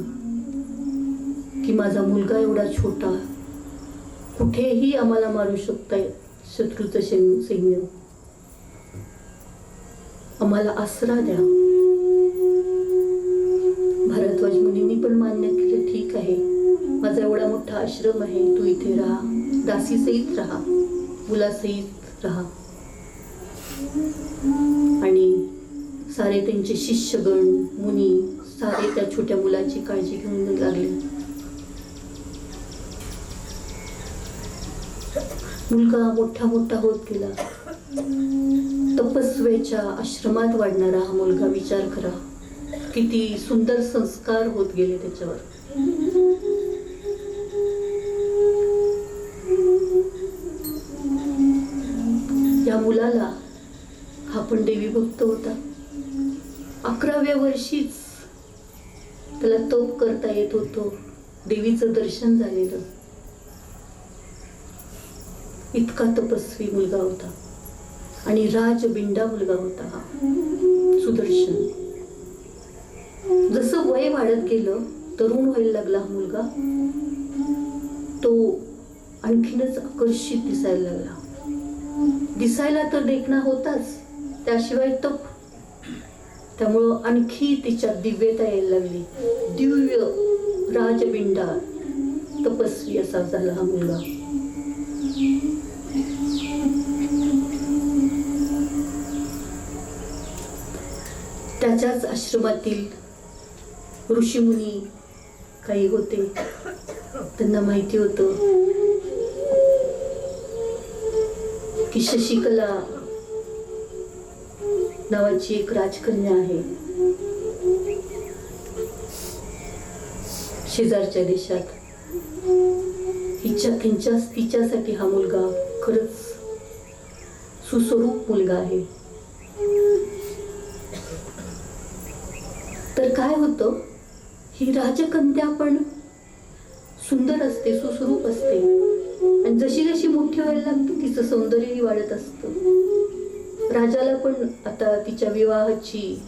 की माझा मुलगा एवढा छोटा, कुठेही आम्हाला मारू शकताय शत्रूचं सैन्य, आम्हाला आसरा द्या. भारद्वाज मुनींनी पण मान्य केलं, ठीक आहे, माझा एवढा मोठा आश्रम आहे, तू इथे राहा, दासी सहित राहा, मुलासहित राहा. आणि सारे त्यांचे शिष्यगण मुनी सारे त्या छोट्या मुलाची काळजी घेऊन लागले. मुलगा मोठा मोठा होत गेला. तपस्वेच्या आश्रमात वाढणारा हा मुलगा, विचार करा किती सुंदर संस्कार होत गेले त्याच्यावर. या मुलाला, हा पण देवी भक्त होता, 11व्या वर्षीच त्याला तप करता येत होतं, देवीचं दर्शन झालेलं. इतका तपस्वी मुलगा होता आणि राजबिंडा मुलगा होता हा सुदर्शन. जसं वय वाढत गेलं, तरुण व्हायला लागला हा मुलगा, तो आणखीनच आकर्षित दिसायला लागला. दिसायला तर देखणा होताच, त्याशिवाय तप, त्यामुळं आणखी तिच्यात दिव्यता यायला लागली. दिव्य राजबिंडा तपस्वी असा झाला हा मुलगा. त्याच्याच आश्रमातील ऋषीमुनी काही होते, त्यांना माहिती होतं की शशिकला नावाची एक राजकन्या आहे शेजारच्या देशात. तिच्यासाठी हा मुलगा खरंच सुस्वरूप मुलगा आहे. तर काय होतं, ही राजकन्या पण सुंदर असते, सुस्वरूप असते, आणि जशी जशी मोठी व्हायला लागते तिचं सौंदर्यही वाढत असतं. राजाला पण आता तिच्या विवाहाची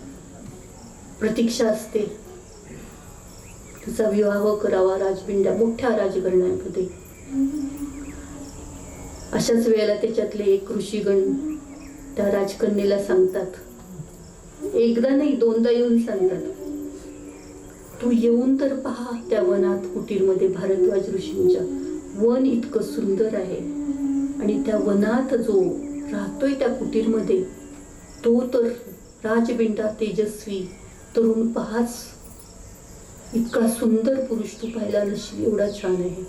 प्रतीक्षा असते, तिचा विवाह करावा राजबिंड्या मोठ्या राजघराण्यामध्ये. अशाच वेळेला त्याच्यातले एक ऋषीगण त्या राजकन्येला सांगतात, एकदा नाही दोनदा येऊन सांगतात, तू येऊन तर पहा त्या वनात, कुटीरमध्ये, भारद्वाज ऋषींच्या. वन इतकं सुंदर आहे आणि त्या वनात जो राहतोय त्या कुटीरमध्ये, तो तर राजबिंडा तेजस्वी तरुण, पहाच इतका सुंदर पुरुष तू पाहिला नशील, एवढा छान आहे.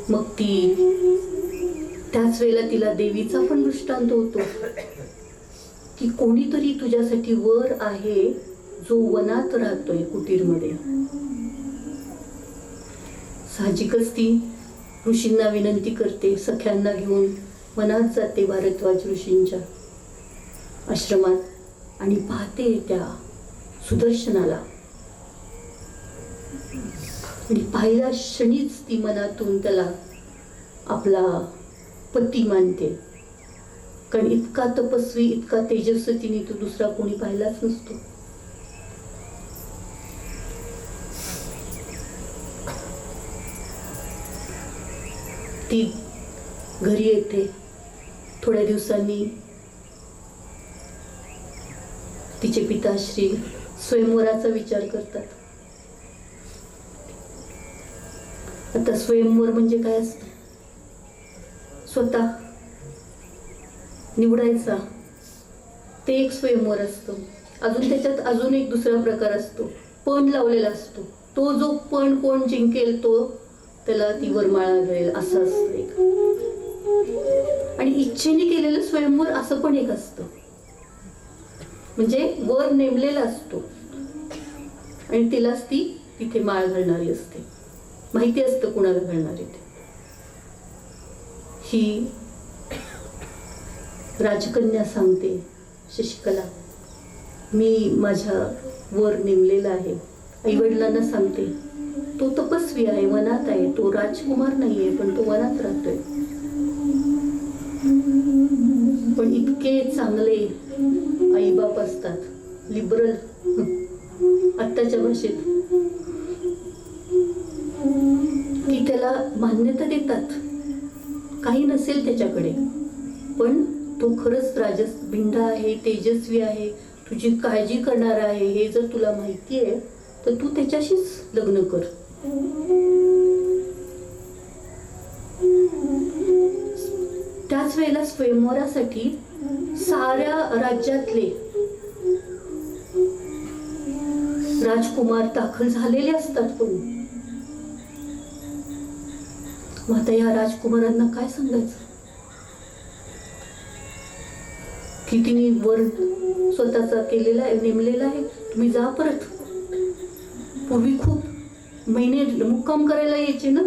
मग ती त्याच वेळेला तिला देवीचा पण दृष्टांत होतो की कोणीतरी तुझ्यासाठी वर आहे जो वनात राहतोय कुटीरमध्ये. साहजिकच ती ऋषींना विनंती करते, सख्यांना घेऊन वनात जाते भारद्वाज ऋषींच्या आश्रमात आणि पाहते त्या सुदर्शनाला. आणि पाहिल्या क्षणीच ती मनातून त्याला आपला पती मानते, कारण इतका तपस्वी, इतका तेजस्वी तिने तो दुसरा कोणी पाहिलाच नसतो. ती घरी येते. थोड्या दिवसांनी तिचे पिताश्री स्वयंवराचा विचार करतात. आता स्वयंवर म्हणजे काय असतं, स्वतः निवडायचा, ते एक स्वयंवर असतं. अजून त्याच्यात अजून एक दुसरा प्रकार असतो, पण लावलेला असतो. तो जो पण कोण जिंकेल तो त्याला ती वरमाळा मिळेल असं असतं एक. आणि इच्छेने केलेलं स्वयंवर असं पण एक असतं, म्हणजे वर नेमलेला असतो आणि तिलाच ती तिथे माळ घालणारी असते. माहिती असतं कुणाला घालणारी ते. ही राजकन्या सांगते शशिकला, मी माझ्या वर नेमलेला आहे. आईवडिलांना सांगते, तो तपस्वी आहे, वनात आहे, तो राजकुमार नाहीये, पण तो वनात राहतोय. पण इतके चांगले आईबाप असतात, लिबरल आत्ताच्या भाषेत, की त्याला मान्यता देतात. काही नसेल त्याच्याकडे, पण तो खरंच भिंडा आहे, तेजस्वी आहे, तुझी काळजी करणारा आहे, हे जर तुला माहिती आहे तर तू त्याच्याशीच लग्न कर. त्याच वेळेला स्वयंवरासाठी साऱ्या राज्यातले राजकुमार दाखल झालेले असतात. पण मग आता या राजकुमारांना काय सांगायचं की तिने वर स्वतःचा केलेला आहे, नेमलेला आहे, तुम्ही जा परत. पूर्वी खूप महिने मुक्काम करायला यायचे ना,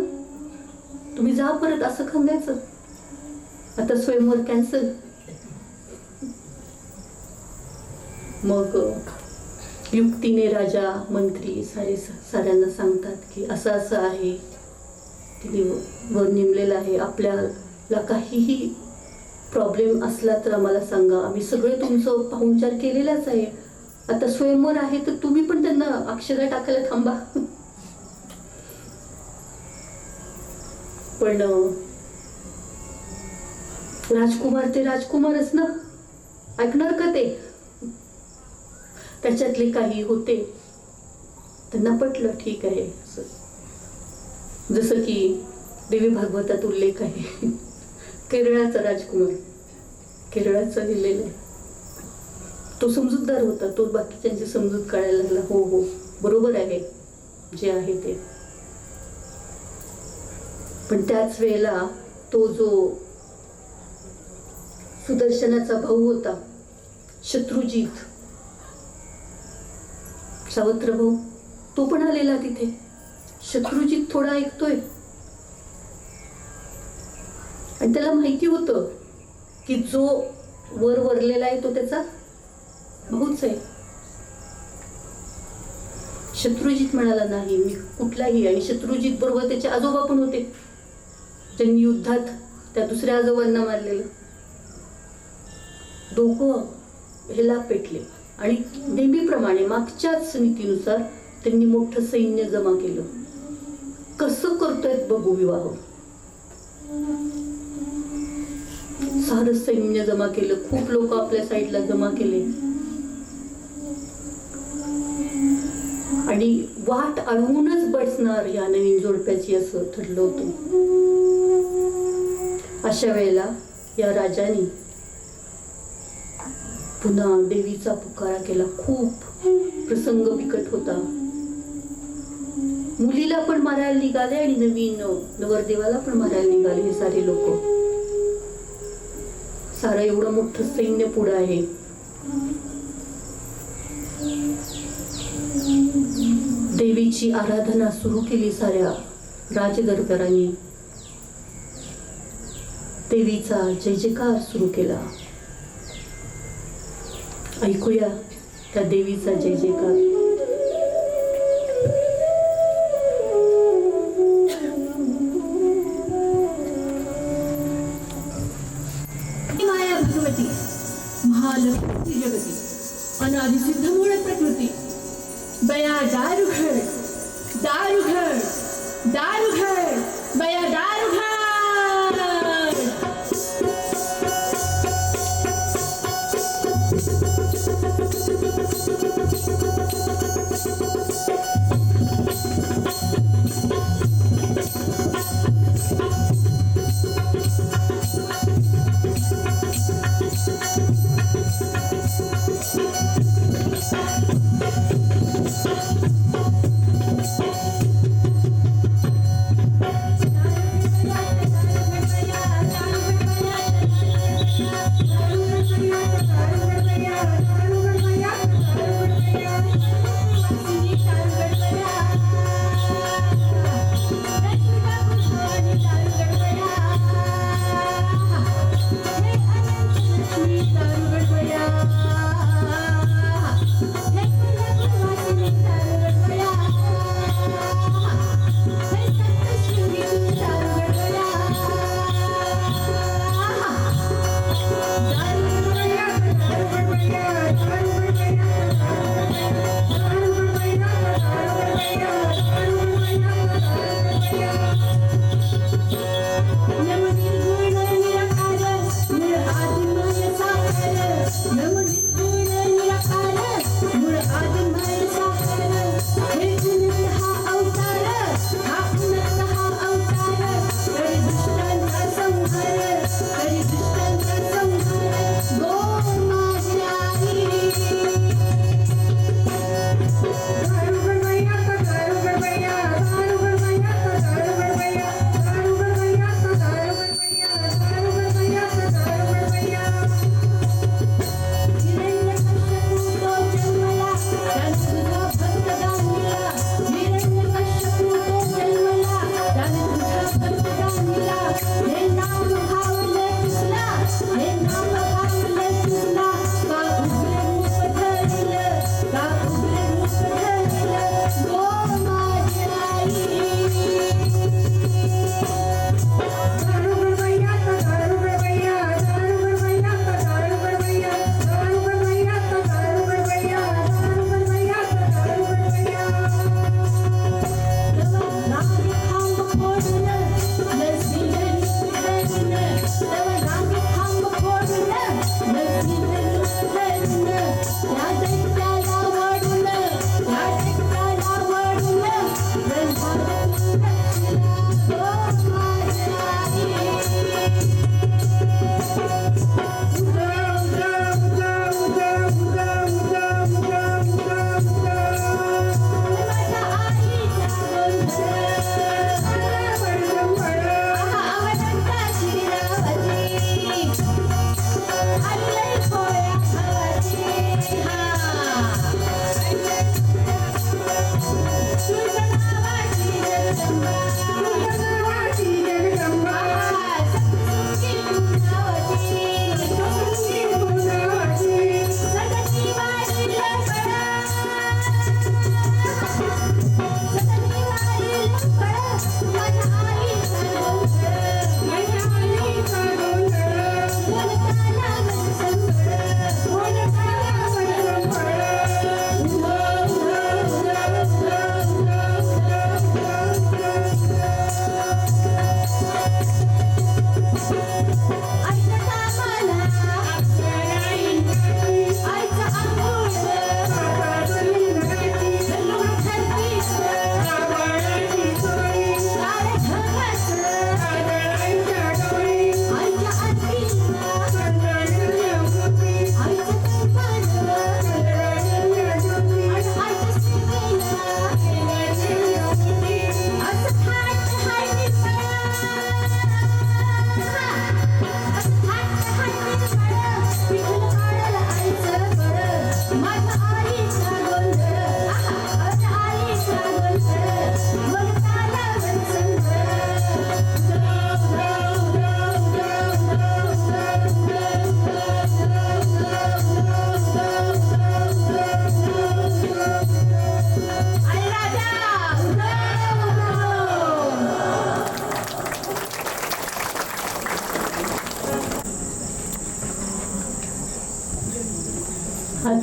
तुम्ही जा परत असं सांगायचं. आता स्वयंवर कॅन्सल. मग युक्तीने राजा मंत्री साऱ्यांना सांगतात की असं असं आहे, तिने वर नेमलेला आहे, आपल्याला काहीही प्रॉब्लेम असला तर आम्हाला सांगा, आम्ही सगळे तुमचं पाहुणचार केलेलाच आहे. आता स्वयंवर आहे तर तुम्ही पण त्यांना अक्षता टाकायला थांबा. पण राजकुमार ते राजकुमारच ना, ऐकणार का ते? त्याच्यातले काही होते, त्यांना पटलं, ठीक आहे. जसं की देवी भागवतात उल्लेख आहे, केरळाचा राजकुमार, केरळाचा लिहिलेला आहे. तो समजूतदार होता, तो बाकीच्यांची समजूत काढायला लागला. हो हो बरोबर आहे जे आहे ते. पण त्याच वेळेला तो जो सुदर्शनाचा भाऊ होता, शत्रुजित, सावत्र भाऊ, तो पण आलेला तिथे. शत्रुजित थोडा ऐकतोय आणि त्याला माहिती होतं की जो वरलेला आहे तो त्याचा भाऊच आहे. शत्रुजित म्हणाला, नाही मी कुठलाही. आणि शत्रुजित बरोबर त्याचे आजोबा पण होते, त्यांनी युद्धात त्या दुसऱ्या आजोबांना मारलेलं. दोघं ह्याला पेटले आणि नेहमीप्रमाणे मागच्याच नीतीनुसार त्यांनी मोठं सैन्य जमा केलं. कसं करतोय बघू विवाह. सारं सैन्य जमा केलं, खूप लोक आपल्या साईडला जमा केले आणि वाट अडवूनच बसणार या नवीन जोडप्याची असं ठरलं होतं. अशा वेळेला या राजाने पुन्हा देवीचा पुकारा केला. खूप प्रसंग बिकट होता. मुलीला पण मारायला निघाले आणि नवीन नवरदेवाला पण मारायला निघाले हे सारे लोक. सारं एवढं मोठं सैन्य पुढं आहे. देवीची आराधना सुरू केली साऱ्या राजदरबारांनी. देवीचा जय जयकार सुरू केला. ऐकूया त्या देवीचा जय जयकार. माया भगवती महालक्ष्मी जगती अनादि सिद्ध मूळ प्रकृती बया दारुघर दारुघर दारुघर बया दारुघर.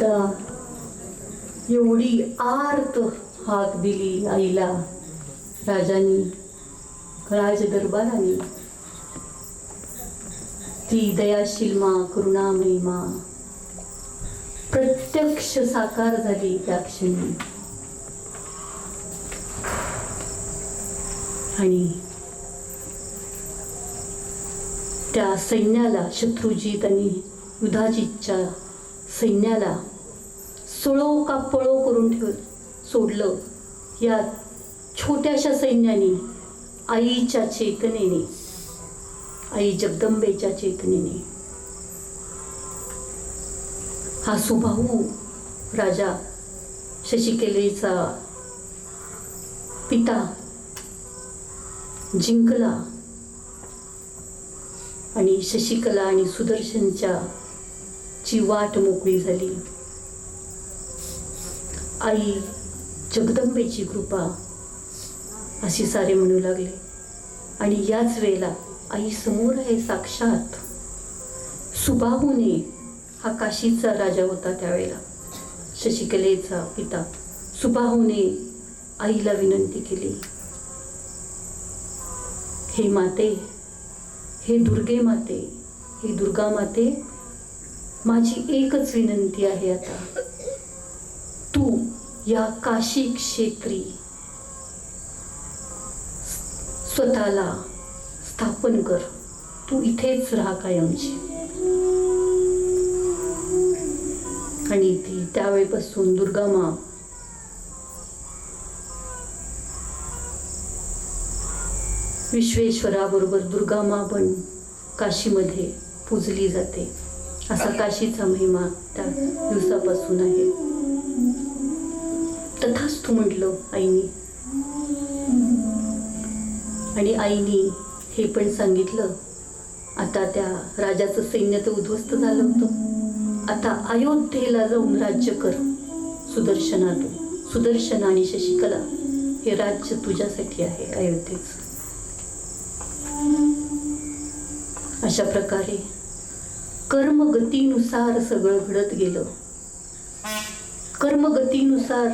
एकदा एवढी आर्त हाक दिली आईला राजानी, राजदरबाराने. ती दयाशील मा, करुणामयी मा प्रत्यक्ष साकार झाली त्या क्षणी. आणि त्या सैन्याला, शत्रुजीत आणि युधाजीतच्या सैन्याला सळो का पळो करून सोडलं. या छोट्याशा सैन्याने आईच्या चेतनेने, आई जगदंबेच्या चेतनेने हा सुबाहू राजा, शशिकलेचा पिता जिंकला. आणि शशिकला आणि सुदर्शनच्या ची वाट मोकळी झाली. आई जगदंबेची कृपा अशी सारे म्हणू लागले. आणि याच वेळेला आई समोर आहे साक्षात. सुबाहूने, हा काशीचा राजा होता त्यावेळेला, शशिकलेचा पिता, सुबाहूने आईला विनंती केली, हे माते, हे दुर्गे माते, हे दुर्गा माते, माझी एकच विनंती आहे आता, तू या काशी क्षेत्री स्वतःला स्थापन कर, तू इथेच राहा कायमची. आणि ती त्यावेळेपासून दुर्गा मा विश्वेश्वराबरोबर दुर्गा मा पण काशीमध्ये पूजली जाते. असा काशीचा महिमा त्या दिवसापासून आहे. तथास्तु म्हटलं आईनी. आणि आईनी हे पण सांगितलं, आता त्या राजाचं सैन्य तर उद्ध्वस्त झालं होतं, आता अयोध्येला जाऊन राज्य कर सुदर्शना. तू सुदर्शन आणि शशिकला हे राज्य तुझ्यासाठी आहे अयोध्येचं. अशा प्रकारे कर्मगतीनुसार सगळं घडत गेलं. कर्मगतीनुसार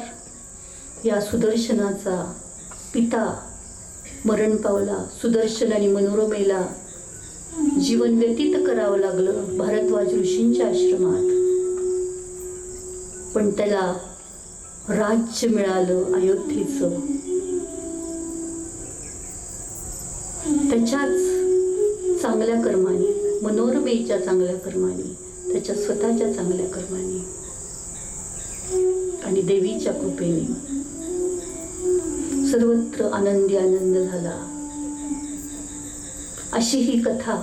या सुदर्शनाचा पिता मरण पावला. सुदर्शन आणि मनोरमेला जीवन व्यतीत करावं लागलं भारद्वाज ऋषींच्या आश्रमात. पण त्याला राज्य मिळालं अयोध्येचं. त्याच्याच चांगल्या कर्माने, मनोरमेच्या चांगल्या कर्माने, त्याच्या स्वतःच्या चांगल्या कर्माने आणि देवीच्या कृपेने सर्वत्र आनंदी आनंद झाला. अशी ही कथा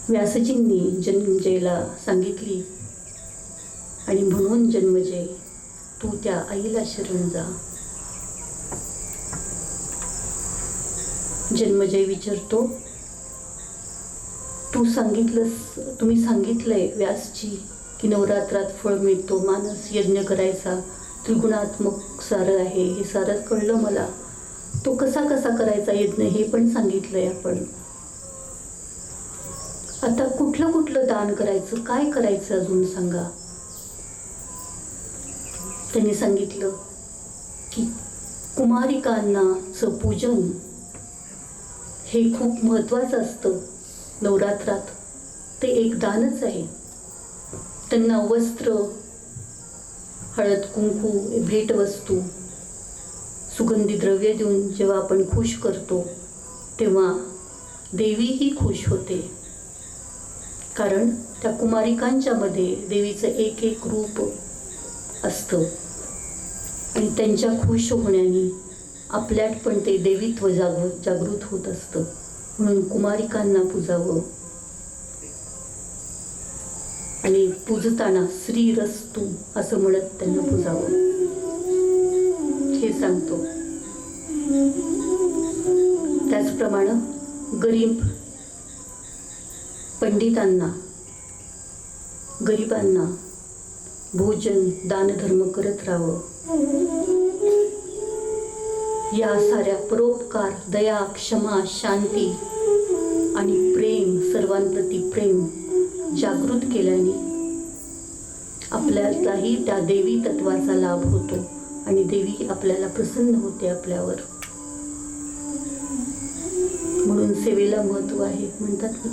व्यासजींनी जन्मजयला सांगितली. आणि म्हणून जन्मजय, तू त्या आईला शरण जा. जन्मजय विचारतो, तुम्ही सांगितलंय व्यासजी की नवरात्रात फळ मिळतो, मानस यज्ञ करायचा, त्रिगुणात्मक सारं आहे, हे सारं कळलं मला. तो कसा करायचा यज्ञ हे पण सांगितलंय आपण. आता कुठलं दान करायचं, काय करायचं अजून सांगा. त्यांनी सांगितलं की कुमारिकांनाचं पूजन हे खूप महत्त्वाचं असतं नवरात्रात. ते एक दानच आहे. त्यांना वस्त्र, हळद कुंकू, भेटवस्तू, सुगंधी द्रव्य देऊन जेव्हा आपण खुश करतो तेव्हा देवीही खुश होते. कारण त्या कुमारिकांच्या मध्ये देवीचं एक एक रूप असतं आणि त्यांच्या खुश होण्याने आपल्यात पण ते देवीत्व जागृत होत असतं. म्हणून कुमारिकांना पूजावं. आणि पूजताना श्रीरस्तु असं म्हणत त्यांना पूजावं हे सांगतो. त्याचप्रमाणे गरीब पंडितांना, गरिबांना भोजन, दानधर्म करत राहावं. या साऱ्या परोपकार, दया, क्षमा, शांती आणि प्रेम, सर्वांप्रती प्रेम जागृत केल्याने आपल्यालाही त्या देवी तत्वाचा लाभ होतो आणि देवी आपल्याला प्रसन्न होते आपल्यावर. म्हणून सेवेला महत्व आहे म्हणतात ना.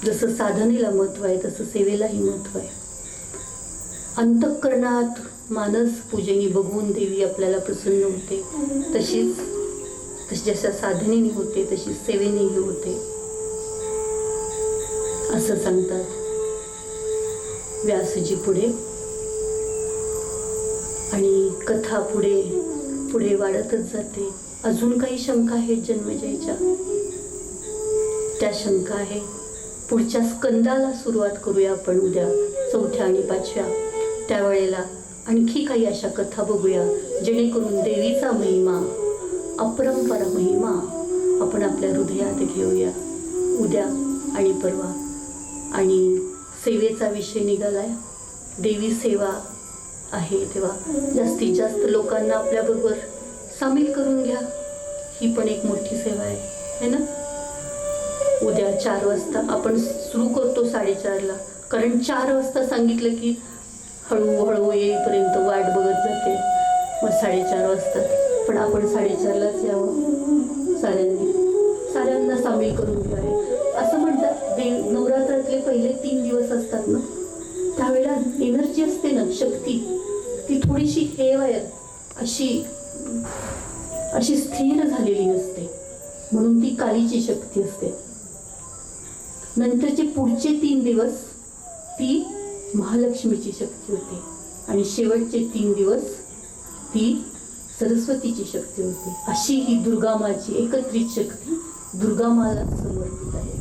जसं साधनेला महत्व आहे तसं सेवेलाही महत्व आहे. अंतःकरणात मानस पूजेने बघून देवी आपल्याला प्रसन्न होते. तशीच जशा साधनेने होते तशी सेवेनेही होते असं सांगतात व्यासजी पुढे. आणि कथा पुढे पुढे वाढतच जाते. अजून काही शंका आहेत जन्मेजयच्या. त्या शंका आहे पुढच्या स्कंदाला सुरुवात करूया आपण उद्या 4थ्या आणि 5व्या. त्यावेळेला आणखी काही अशा कथा बघूया जेणेकरून देवीचा महिमा, अपरंपार महिमा आपण आपल्या हृदयात घेऊया उद्या आणि परवा. आणि सेवेचा विषय निघालाय, देवी सेवा आहे, तेव्हा जास्तीत जास्त लोकांना आपल्याबरोबर सामील करून घ्या. ही पण एक मोठी सेवा आहे ना. उद्या 4 वाजता आपण सुरू करतो 4:30ला. कारण 4 वाजता सांगितलं की हळूहळू येईपर्यंत वाट बघत जाते. मग 4:30 वाजतात. पण आपण 4:30लाच यावं. साऱ्यांना सामील करून घ्यावे. असं म्हणतात नवरात्रातले पहिले 3 दिवस असतात ना, त्यावेळेला एनर्जी असते ना, शक्ती, ती थोडीशी हेवायर अशी स्थिर झालेली नसते. म्हणून ती कालीची शक्ती असते. नंतरचे पुढचे 3 दिवस ती महालक्ष्मीची शक्ती होती आणि शेवटचे 3 दिवस ती सरस्वतीची शक्ती होती. अशी ही दुर्गामाची एकत्रित शक्ती दुर्गामाला समर्पित आहे.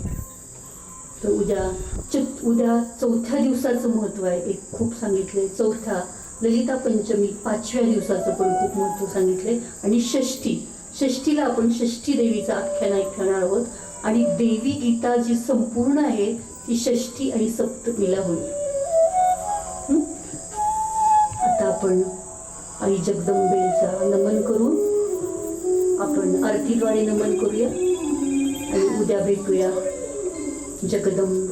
तर उद्या 4थ्या दिवसाचं महत्व आहे. एक खूप सांगितलंय. 4थ्या ललिता पंचमी 5व्या दिवसाचं पण खूप महत्व सांगितलंय. आणि षष्ठीला आपण षष्ठी देवीचं आख्यान ऐकणार आहोत. आणि देवी गीता जी संपूर्ण आहे ती षष्ठी आणि सप्तमीला होईल. आता आपण आई जगदंबेचा नमन करू. आपण आरतीद्वारे नमन करूया आणि उद्या भेटूया. जगदंब.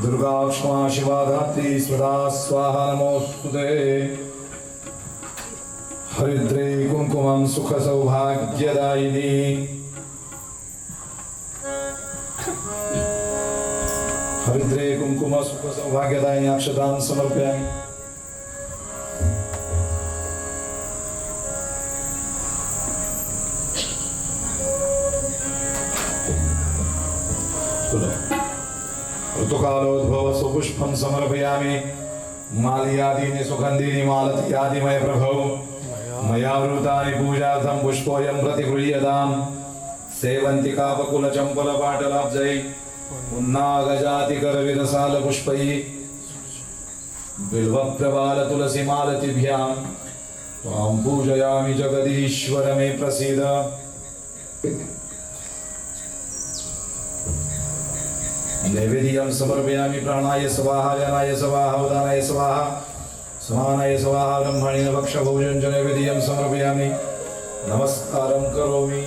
दुर्गा क्षमा शिवा धात्री स्वदा स्वाहा नमोस्तुते. हरिद्रे कुंकुमं सुख सौभाग्यदायिनी. हरिद्रे कुंकुम सुख सौभाग्यदायिनी अक्षतां समर्पयामि. ऋतुकालोद्भव सुपुष्पं समर्पयामि. माल्यादीनि सुगन्धीनि मालत्यादिमय प्रभो मया वृतानि पूजार्थं पुष्पोऽयं प्रतिगृह्यताम्. सेवन्तिकापकुलचम्पलपाटलाब्जै उन्नागजातिकरविरसालपुष्पैः बिल्वप्रवालतुलसीमालतिभ्यां त्वां पूजयामि. जगदीश्वर मे प्रसीद. नैवेद्यं समर्पयामि. प्राणाय स्वाहा, व्यानाय स्वाहा, उदानाय स्वाहा, समानाय स्वाहा. ब्रह्मणि भक्षभोजनं च नैवेद्यं समर्पयामि. नमस्कारं करोमि.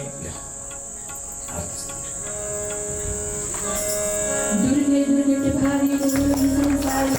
दुर्गे दुर्गे भारी संसारी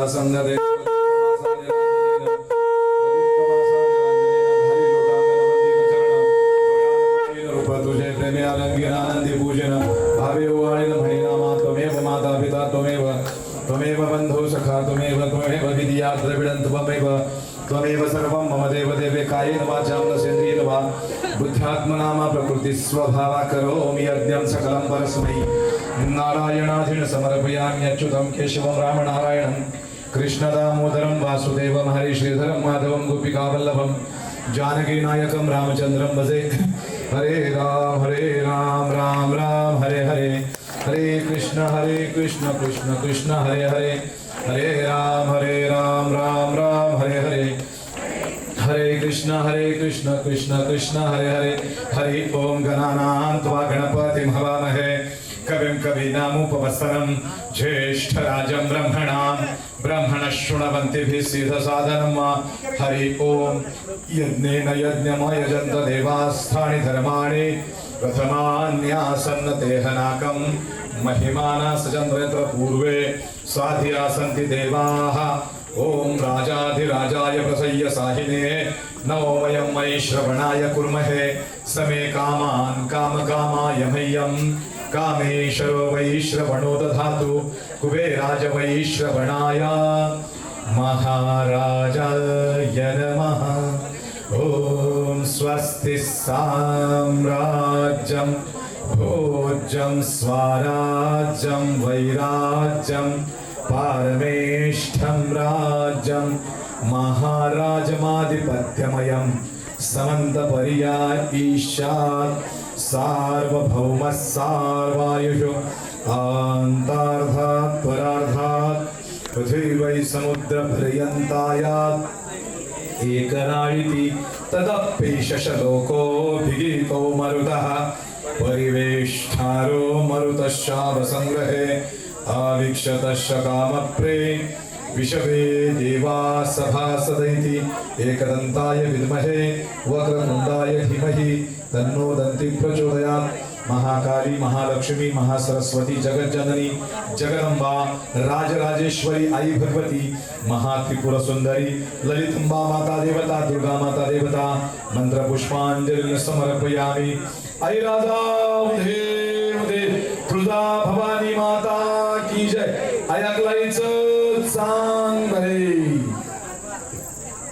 संगते बुद्धात्मनामा प्रकृतिस्वभावा करोमि यज्ञं सकलं परस्मै नारायणाधीन समर्पयाम्यच्युतं केशवं रामनारायणं कृष्णदामोदरं वासुदेवं हरे श्रीधरं माधवं गोपिकावल्लभं जानकीनायकं रामचन्द्रं भजे हरे राम राम राम हरे हरे हरे कृष्ण कृष्ण कृष्ण हरे हरे हरे राम राम राम हरे हरे हरे कृष्ण कृष्ण कृष्ण हरे हरे हरि ओम गणानां त्वा गणपतिं हवामहे कविं कवीनामुपमस्तरं ज्येष्ठराजं ब्रह्मणः शृण्वन्तिभिः सिद्धसाधनं हरि ओम यज्ञेन यज्ञमयजन्त देवास्थानि धर्माणि प्रथमान्यासन्न तेहनाकं महिमाना सचन्द्रत्र पूर्वे साधिया सन्ति देवाः ओम राजाधिराजाय प्रसय्य साहिने नमो वयं मयि श्रवणाय कुर्महे समे कामान् कामकामाय मह्यं कामेश्वरो वै श्रवणो दधातु कुबेराज वै श्रवणाय महाराजाय नमः ओम स्वस्ति साम्राज्यं भोज्यं स्वराज्यं वैराज्यं पारमेष्ठं राज्यं महाराजमाधिपत्यमयं समन्तपर्या ईशात् सार्वभौमः सार्वायुषो आन्तार्धात् परार्धात् पृथिवी समुद्रपर्यन्तायात् एकराळिति तदप्येषलोकोऽभिगीतो मरुतः परिवेष्टारो मरुतश्चापसङ्ग्रहे आवीक्षतश्च कामप्रे विषवे देवा सभासदैति एकदन्ताय विद्महे वक्रतुण्डाय धीमहि तन्नो दन्ति प्रचोदयात् महाकाली महालक्ष्मी महासरस्वती जगज्जननी जगदंबा राजराजेश्वरी आई भगवती महात्रिपुर सुंदरी ललितंबा माता देवता दुर्गा माता देवता मंत्र पुष्पांजलि समर्पयामि आई राधा उदे उदे तुळजा भवानी माता की जय ऐकलायचं सांग बरे